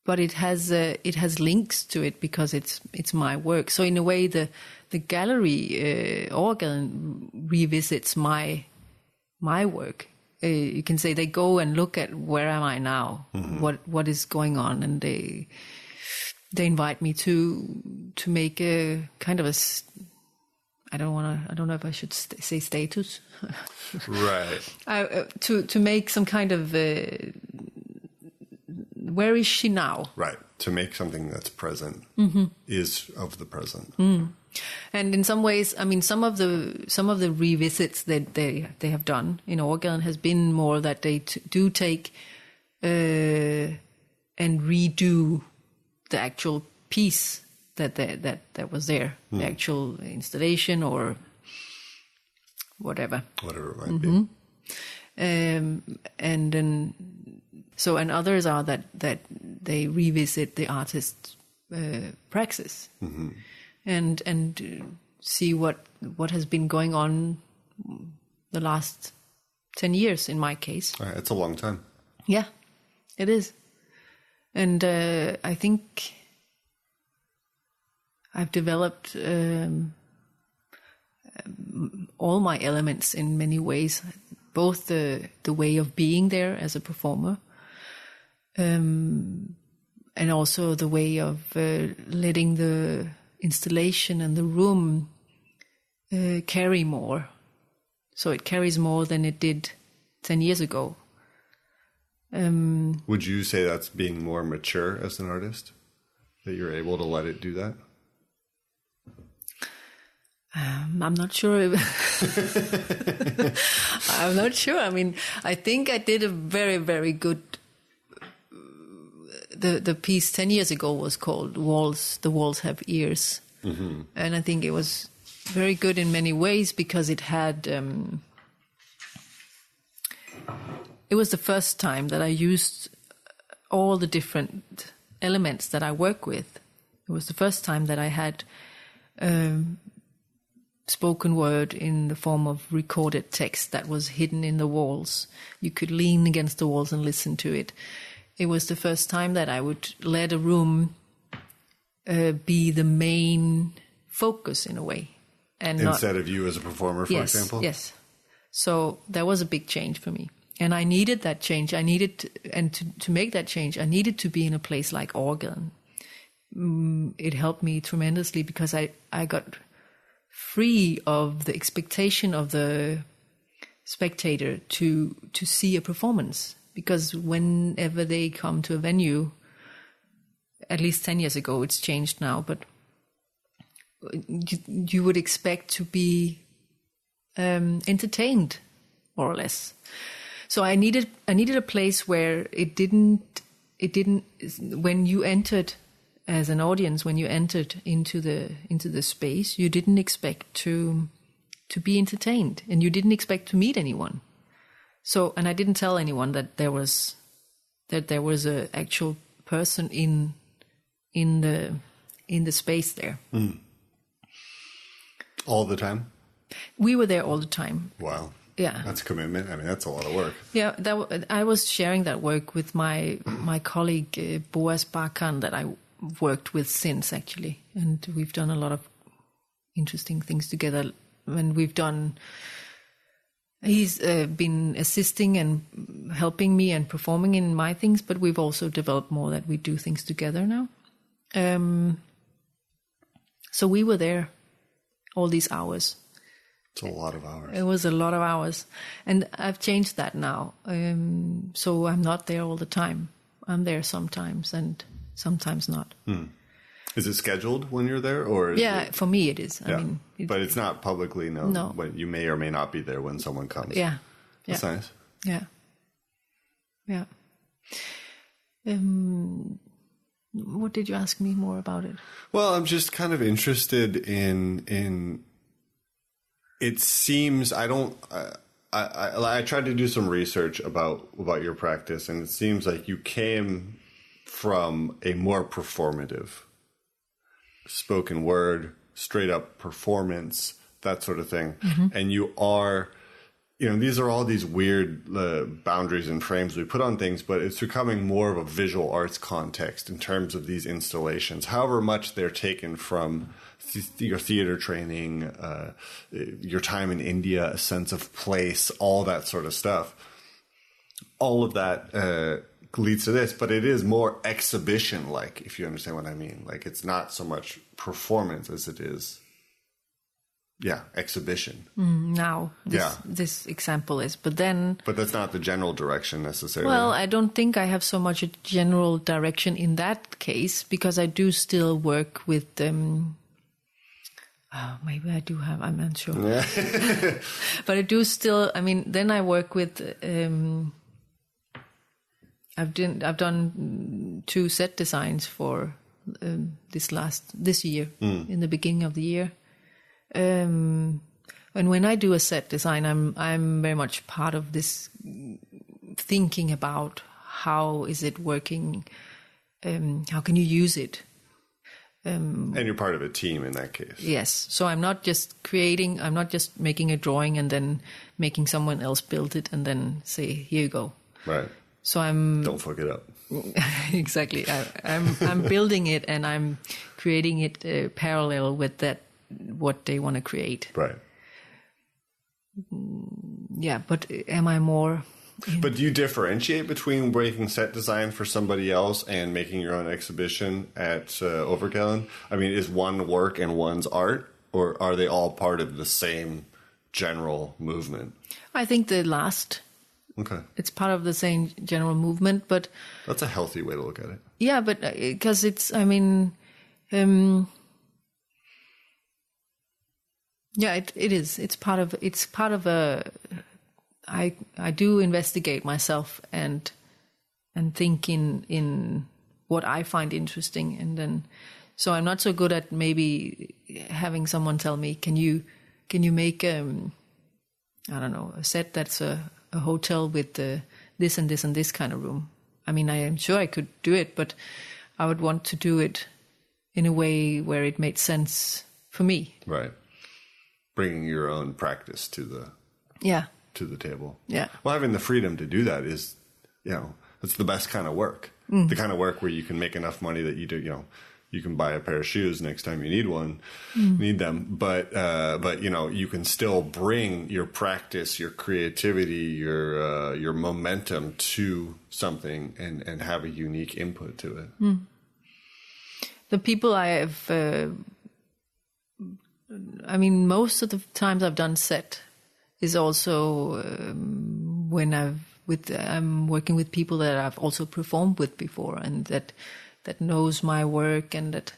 but it has links to it because it's my work. So in a way, the gallery Overgaden revisits my work. You can say they go and look at where am I now, what is going on, and they invite me to make a kind of a. I don't know if I should say status. Right. To make some kind of. Where is she now? Right. To make something that's present is of the present. And in some ways, I mean, some of the revisits that they have done in Overgaden has been more that they do take and redo the actual piece that was there, the actual installation or whatever it might be. And then and others are that they revisit the artist's praxis and see what has been going on the last 10 years in my case. It's a long time. Yeah, it is. And I think I've developed all my elements in many ways, both the way of being there as a performer, and also the way of letting the installation and the room carry more. So it carries more than it did 10 years ago. Would you say that's being more mature as an artist? That you're able to let it do that? I'm not sure. I'm not sure. I mean, I think I did a very, very good. The piece 10 years ago was called "Walls." The walls have ears, And I think it was very good in many ways because it had, it was the first time that I used all the different elements that I work with. It was the first time that I had spoken word in the form of recorded text that was hidden in the walls. You could lean against the walls and listen to it. It was the first time that I would let a room be the main focus in a way. And Instead of you as a performer, for example? Yes. So that was a big change for me. And I needed that change. To make that change, I needed to be in a place like Overgaden. It helped me tremendously because I got free of the expectation of the spectator to see a performance. Because whenever they come to a venue, at least 10 years ago, it's changed now, but you would expect to be entertained, more or less. So I needed a place where it didn't when you entered as an audience, when you entered into the space, you didn't expect to be entertained, and you didn't expect to meet anyone. So, and I didn't tell anyone that there was a actual person in the space there. All the time? We were there all the time. Wow. Yeah. That's commitment. I mean, that's a lot of work. Yeah, I was sharing that work with my colleague Boas Barkan that I worked with since, actually. And we've done a lot of interesting things together. And he's been assisting and helping me and performing in my things, but we've also developed more that we do things together now. So we were there all these hours. It's a lot of hours. It was a lot of hours. And I've changed that now. So I'm not there all the time. I'm there sometimes and sometimes not. Is it scheduled when you're there? Or for me it is. Yeah. I mean, but it's not publicly known. No. When you may or may not be there when someone comes. Yeah. That's nice. Yeah. Yeah. What did you ask me more about it? Well, I'm just kind of interested in it seems I tried to do some research about your practice, and it seems like you came from a more performative spoken word, straight up performance, that sort of thing. And you are, these are all these weird boundaries and frames we put on things, but it's becoming more of a visual arts context in terms of these installations, however much they're taken from your theater training, your time in India, a sense of place, all that sort of stuff. All of that leads to this, but it is more exhibition-like, if you understand what I mean. Like, it's not so much performance as it is, exhibition. Now, this example is, but that's not the general direction necessarily. Well, I don't think I have so much a general direction in that case, because I do still work with maybe I do have, I'm not sure. But I do still, then I work with, I've done 2 set designs for this year, in the beginning of the year. And when I do a set design, I'm very much part of this thinking about how is it working, how can you use it. And you're part of a team in that case. Yes. So I'm not just making a drawing and then making someone else build it and then say, here you go. Right. So don't fuck it up. Exactly. I'm building it and I'm creating it parallel with what they want to create. Right. Yeah, but am I more? But do you differentiate between making set design for somebody else and making your own exhibition at Overgaden? I mean, is one work and one's art, or are they all part of the same general movement? I think the last. Okay. It's part of the same general movement, but... That's a healthy way to look at it. Yeah, but because it's, it is. It's part of a... I do investigate myself and think in what I find interesting, and then So I'm not so good at maybe having someone tell me, can you make I don't know, a set that's a hotel with this and this and this kind of room. I mean, I am sure I could do it, but I would want to do it in a way where it made sense for me. Right. Bringing your own practice to the table. Yeah. Well, having the freedom to do that is, that's the best kind of work. The kind of work where you can make enough money that you can buy a pair of shoes next time you need them. But you can still bring your practice, your creativity, your momentum to something and have a unique input to it. The people I have, most of the times I've done set is also when I'm working with people that I've also performed with before, and that knows my work, and that.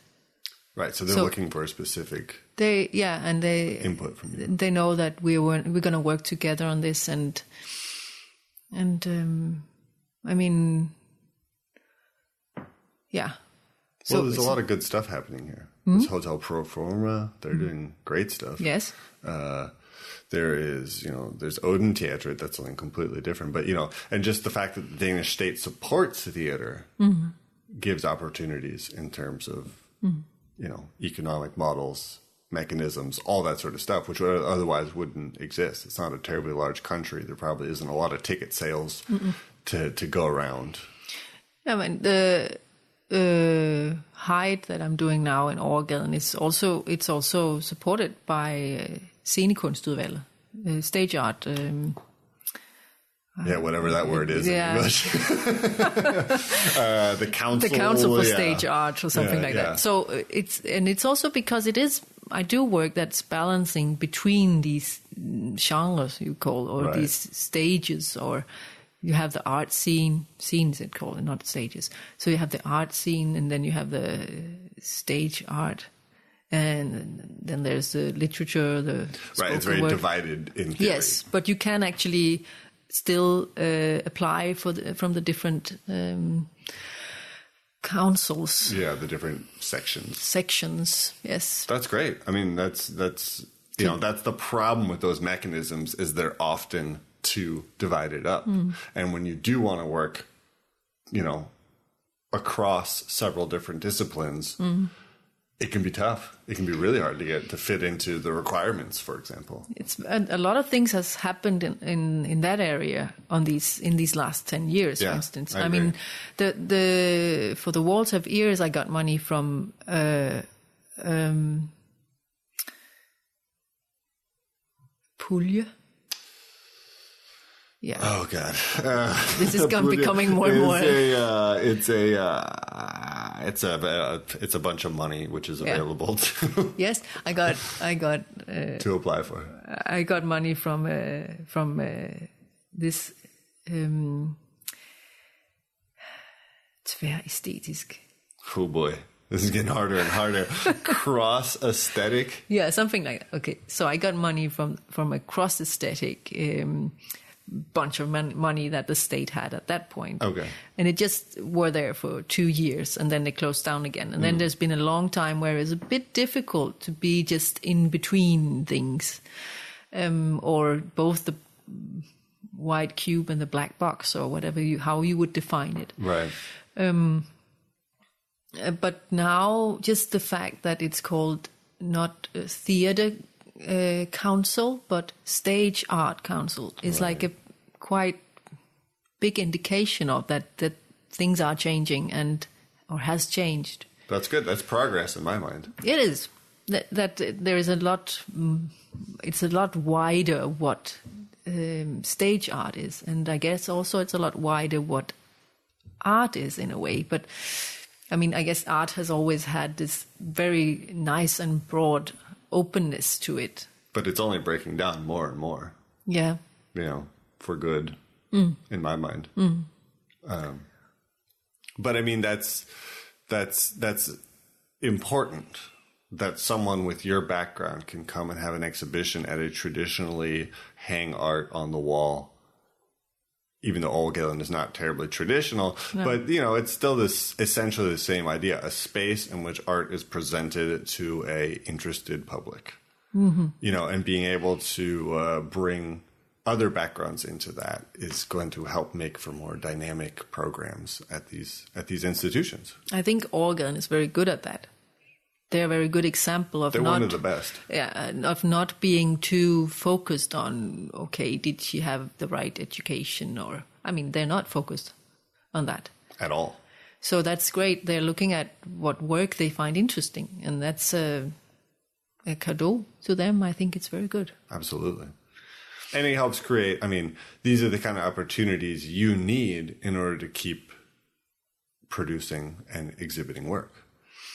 Right, so they're looking for a specific. They input from you. They know that we're going to work together on this, and yeah. So there's a lot of good stuff happening here. There's Hotel Pro Forma. They're doing great stuff. Yes. There is, there's Odin Theatre. That's something completely different. But, and just the fact that the Danish state supports theater gives opportunities in terms of, economic models, mechanisms, all that sort of stuff, which otherwise wouldn't exist. It's not a terribly large country. There probably isn't a lot of ticket sales to go around. I mean, the height that I'm doing now in Overgaden is also supported by Scenekunstudvalget, stage art. Whatever that word is in English. The council for stage art or something like that. So it's also because I do work that's balancing between these genres you call, or these stages, or you have the art scenes it called, not stages. So you have the art scene, and then you have the stage art. And then there's the literature, the spoken it's very word. divided in theory. Yes, but you can actually still apply from the different councils. Yeah, the different sections. Sections, yes. That's great. I mean, that's that's the problem with those mechanisms, is they're often too divided up. And when you do want to work, across several different disciplines, it can be tough. It can be really hard to fit into the requirements, for example. It's a lot of things has happened in that area in these last 10 years, for instance. I mean, the for the Walls of Ears, I got money from Pulje. Yeah. Oh God. This is becoming more and more. It's a bunch of money which is available to. Yes, I got to apply for. I got money from this. Tværæstetisk. Oh boy. This is getting harder and harder. Cross aesthetic. Yeah, something like that. Okay, so I got money from a cross aesthetic bunch of money that the state had at that point. Okay. And it just were there for 2 years, and then they closed down again. And then there's been a long time where it's a bit difficult to be just in between things, or both the white cube and the black box, or whatever how you would define it. Right. But now, just the fact that it's called not theater council, but stage art council is like a quite big indication of that things are changing or has changed. That's good. That's progress in my mind. It is that there is a lot. It's a lot wider what stage art is, and I guess also it's a lot wider what art is in a way. But I mean, I guess art has always had this very nice and broad openness to it. But it's only breaking down more and more. Yeah. For good, in my mind. But I mean, that's important that someone with your background can come and have an exhibition at a traditionally hang art on the wall even though Overgaden is not terribly traditional, but, it's still essentially the same idea, a space in which art is presented to a interested public, and being able to bring other backgrounds into that is going to help make for more dynamic programs at these institutions. I think Overgaden is very good at that. They're a very good example of They're one of the best. Yeah, of not being too focused on, okay, did she have the right education? They're not focused on that. At all. So that's great. They're looking at what work they find interesting. And that's a cadeau to them. I think it's very good. Absolutely. And it helps create, these are the kind of opportunities you need in order to keep producing and exhibiting work.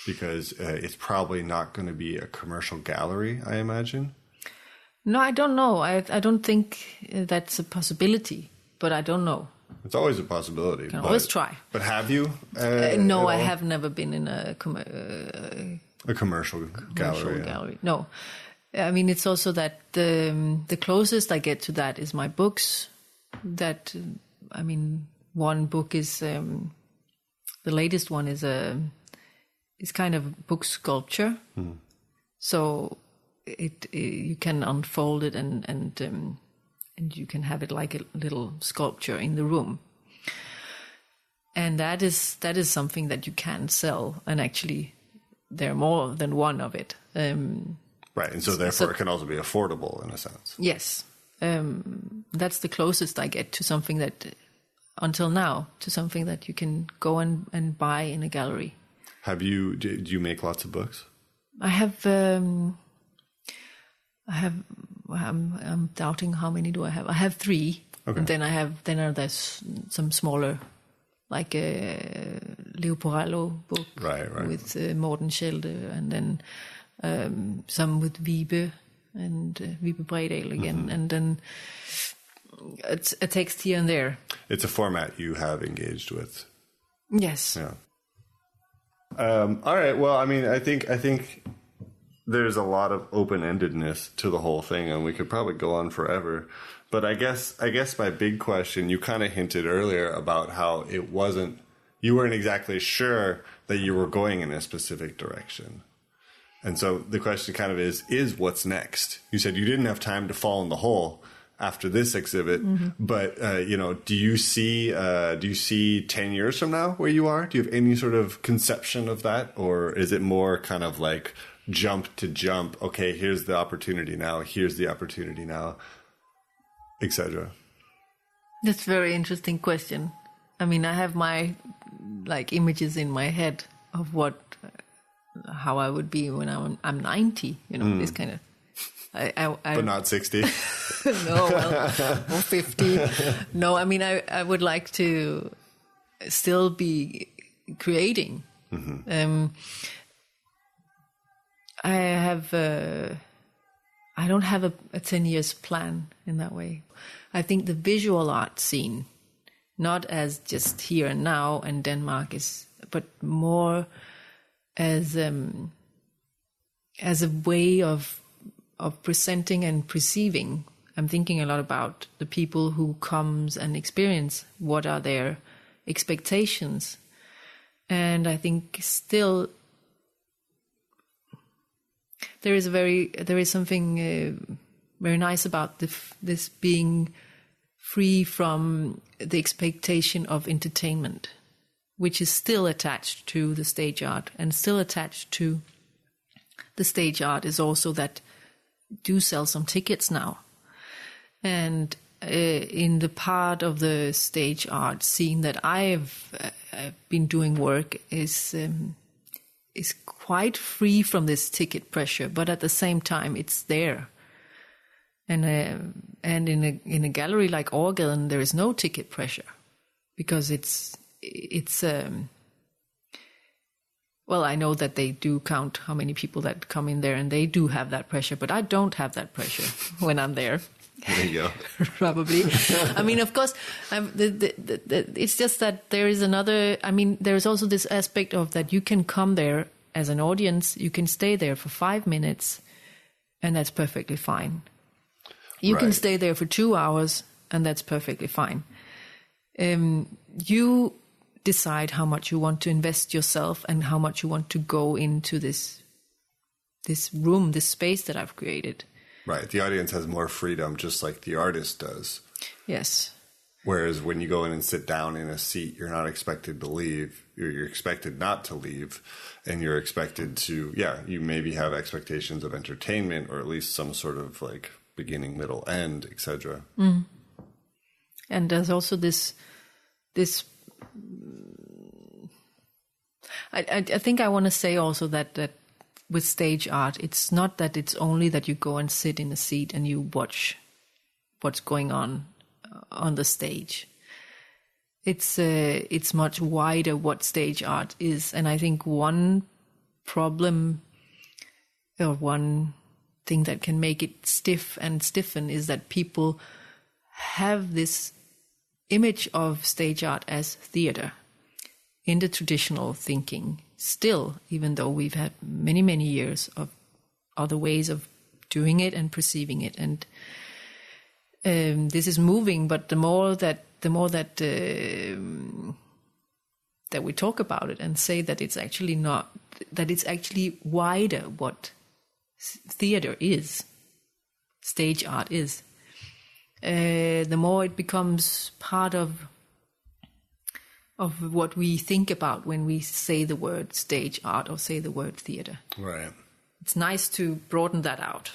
Because it's probably not going to be a commercial gallery, I imagine. No, I don't know. I don't think that's a possibility, but I don't know. It's always a possibility. You can always try. But have you? No, I have never been in a commercial gallery. Gallery. No. It's also that the closest I get to that is my books. That, one book is, the latest one is it's kind of book sculpture, so you can unfold it and you can have it like a little sculpture in the room, and that is something that you can sell, and actually there are more than one of it. Right, and so therefore it can also be affordable in a sense. Yes, that's the closest I get to something that, until now, to something that you can go and buy in a gallery. Do you make lots of books? I'm doubting how many do I have. I have 3. Okay. And then there's some smaller, like a Leo Porello book, right. with Morten Schelde, and then some with Vibe and Vibe Bredal again, and then it's a text here and there. It's a format you have engaged with. Yes. Yeah. All right. Well, I think there's a lot of open-endedness to the whole thing, and we could probably go on forever. But I guess my big question, you kind of hinted earlier about how you weren't exactly sure that you were going in a specific direction. And so the question kind of is what's next? You said you didn't have time to fall in the hole after this exhibit, but do you see 10 years from now where you are? Do you have any sort of conception of that, or is it more kind of like jump to jump? Okay, here's the opportunity now. Here's the opportunity now, etc. That's a very interesting question. I have my images in my head of how I would be when I'm 90. This kind of. But not 60. No, or 50. No, I would like to still be creating. I don't have a 10 years plan in that way. I think the visual art scene, not as just here and now and Denmark, but more as a way of presenting and perceiving. I'm thinking a lot about the people who comes and experience what are their expectations. And I think still there is something very nice about this being free from the expectation of entertainment, which is still attached to the stage art, and still attached to the stage art is also that do sell some tickets now. And in the part of the stage art scene that I've been doing work is quite free from this ticket pressure, but at the same time it's there. And in a gallery like Overgaden, there is no ticket pressure, because it's well, I know that they do count how many people that come in there, and they do have that pressure, but I don't have that pressure when I'm there. There you go. Probably. Of course, it's just that there is another, there's also this aspect of that you can come there as an audience, you can stay there for 5 minutes, and that's perfectly fine. You can stay there for 2 hours, and that's perfectly fine. You decide how much you want to invest yourself and how much you want to go into this room, this space that I've created. Right. The audience has more freedom, just like the artist does. Yes. Whereas when you go in and sit down in a seat, you're not expected to leave. You're expected not to leave. And you're expected to, you maybe have expectations of entertainment or at least some sort of like beginning, middle, end, etc. Mm. And there's also this I think I want to say also that with stage art, it's not that it's only that you go and sit in a seat and you watch what's going on the stage. It's much wider what stage art is. And I think one problem or one thing that can make it stiff and stiffen is that people have this image of stage art as theater in the traditional thinking still, even though we've had many, many years of other ways of doing it and perceiving it. And this is moving, but the more that we talk about it and say that it's actually not, that it's actually wider what theater is, stage art is, the more it becomes part of what we think about when we say the word stage art or say the word theater. Right. It's nice to broaden that out.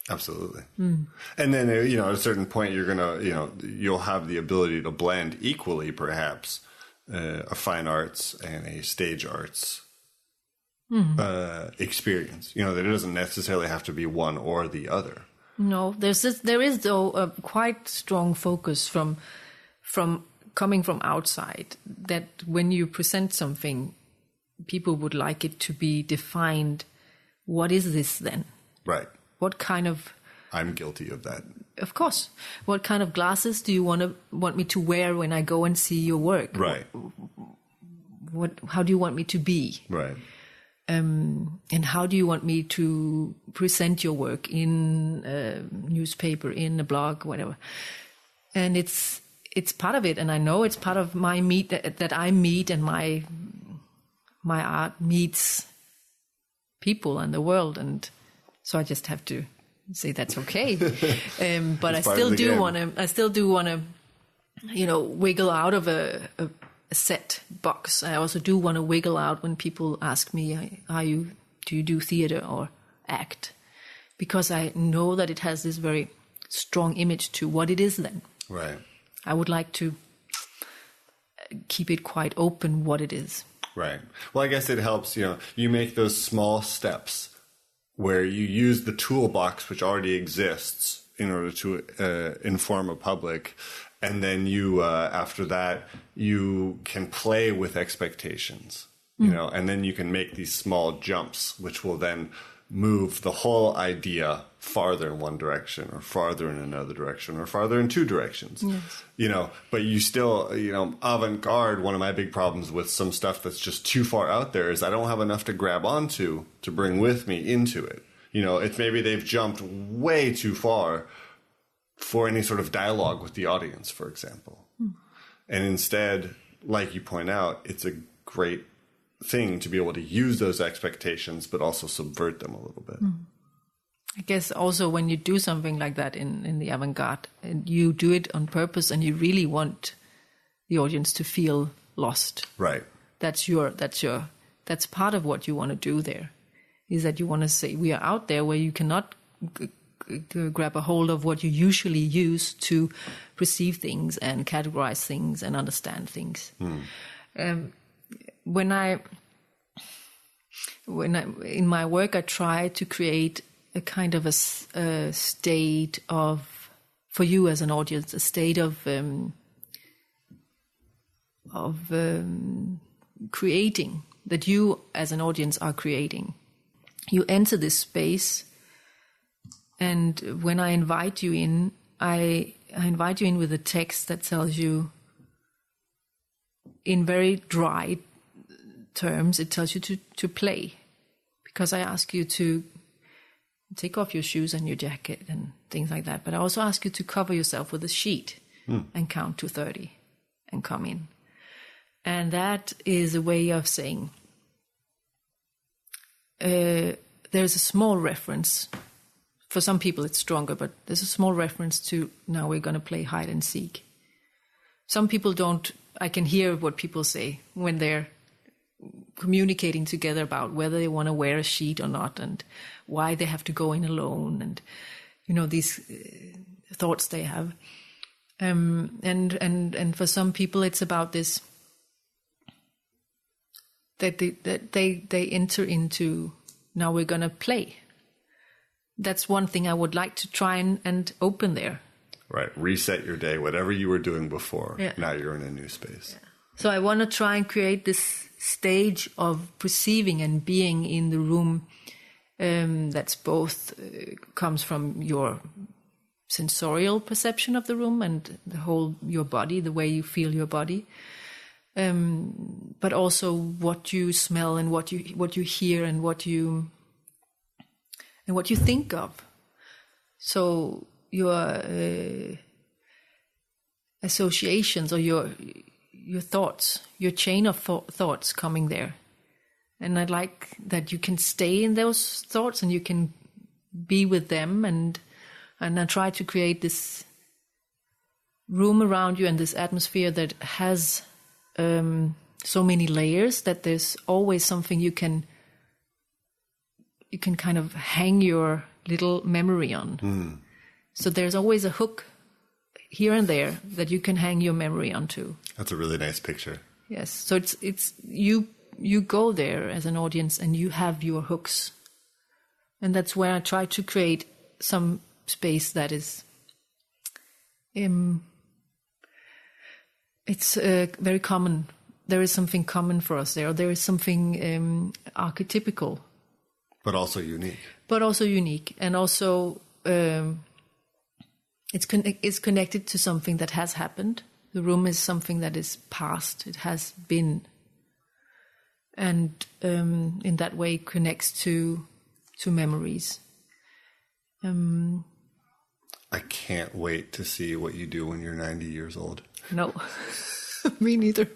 Absolutely. Mm. And then, at a certain point, you're going to, you'll have the ability to blend equally, perhaps, a fine arts and a stage arts experience. That it doesn't necessarily have to be one or the other. No, there is though a quite strong focus from coming from outside that when you present something, people would like it to be defined. What is this then? Right. What kind of... I'm guilty of that. Of course. What kind of glasses do you want me to wear when I go and see your work? Right. How do you want me to be? Right. And how do you want me to present your work in a newspaper, in a blog, whatever? And it's part of it, and I know it's part of my that I meet, and my art meets people and the world, and so I just have to say that's okay. But I still do want to, wiggle out of a set box. I also do want to wiggle out when people ask me, do you do theater or act? Because I know that it has this very strong image to what it is then. Right. I would like to keep it quite open what it is. Right. Well, I guess it helps, you make those small steps where you use the toolbox which already exists in order to inform a public. And then you, after that, you can play with expectations, and then you can make these small jumps, which will then move the whole idea farther in one direction or farther in another direction or farther in two directions. Yes. But you still, avant-garde, one of my big problems with some stuff that's just too far out there is I don't have enough to grab onto to bring with me into it. It's maybe they've jumped way too far for any sort of dialogue with the audience, for example. And instead, like you point out, it's a great thing to be able to use those expectations, but also subvert them a little bit. I guess also when you do something like that in the avant-garde, you do it on purpose and you really want the audience to feel lost. Right. That's part of what you want to do there, is that you want to say, we are out there where you cannot grab a hold of what you usually use to perceive things and categorize things and understand things. When I in my work, I try to create a kind of a state of, for you as an audience, a state of creating, that you as an audience are creating. You enter this space, and when I invite you in, I invite you in with a text that tells you, in very dry terms, it tells you to play, because I ask you to take off your shoes and your jacket and things like that. But I also ask you to cover yourself with a sheet and count to 30 and come in. And that is a way of saying, there's a small reference. For some people it's stronger, but there's a small reference to, now we're going to play hide and seek. Some people don't, I can hear what people say when they're communicating together about whether they want to wear a sheet or not, and why they have to go in alone, and these thoughts they have. And for some people it's about this, that they enter into, now we're going to play. That's one thing I would like to try and open there. Right. Reset your day. Whatever you were doing before, Yeah. now you're in a new space. Yeah. So I want to try and create this stage of perceiving and being in the room that's both comes from your sensorial perception of the room and your body, the way you feel your body, but also what you smell and what you hear and what you think of. So your associations or your thoughts, your chain of thoughts coming there. And I'd like that you can stay in those thoughts and you can be with them, and I try to create this room around you and this atmosphere that has so many layers that there's always something you can kind of hang your little memory on. So there's always a hook here and there that you can hang your memory onto. That's a really nice picture. Yes. So it's you go there as an audience and you have your hooks. And that's where I try to create some space that is it's very common. There is something common for us there. There is something archetypical. But also unique. And also it's connected to something that has happened. The room is something that is past. It has been. And in that way connects to memories. I can't wait to see what you do when you're 90 years old. No, me neither.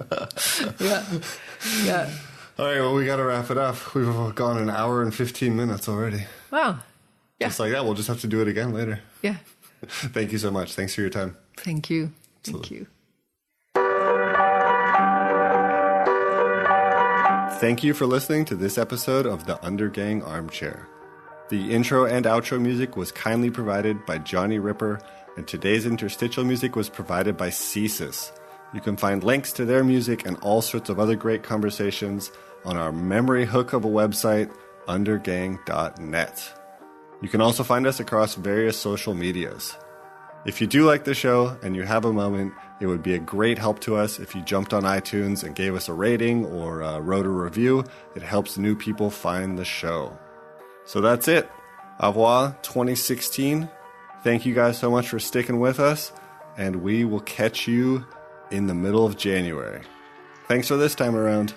Yeah. All right, well, we got to wrap it up. We've gone an hour and 15 minutes already. Wow. Yeah. Just like that, we'll just have to do it again later. Yeah. Thank you so much. Thanks for your time. Thank you. Thank you. Thank you for listening to this episode of the Undergang Armchair. The intro and outro music was kindly provided by Johnny Ripper, and today's interstitial music was provided by Cesis. You can find links to their music and all sorts of other great conversations on our memory hook of a website, undergang.net. You can also find us across various social medias. If you do like the show and you have a moment, it would be a great help to us if you jumped on iTunes and gave us a rating or wrote a review. It helps new people find the show. So that's it. Au revoir 2016. Thank you guys so much for sticking with us, and we will catch you in the middle of January. Thanks for this time around.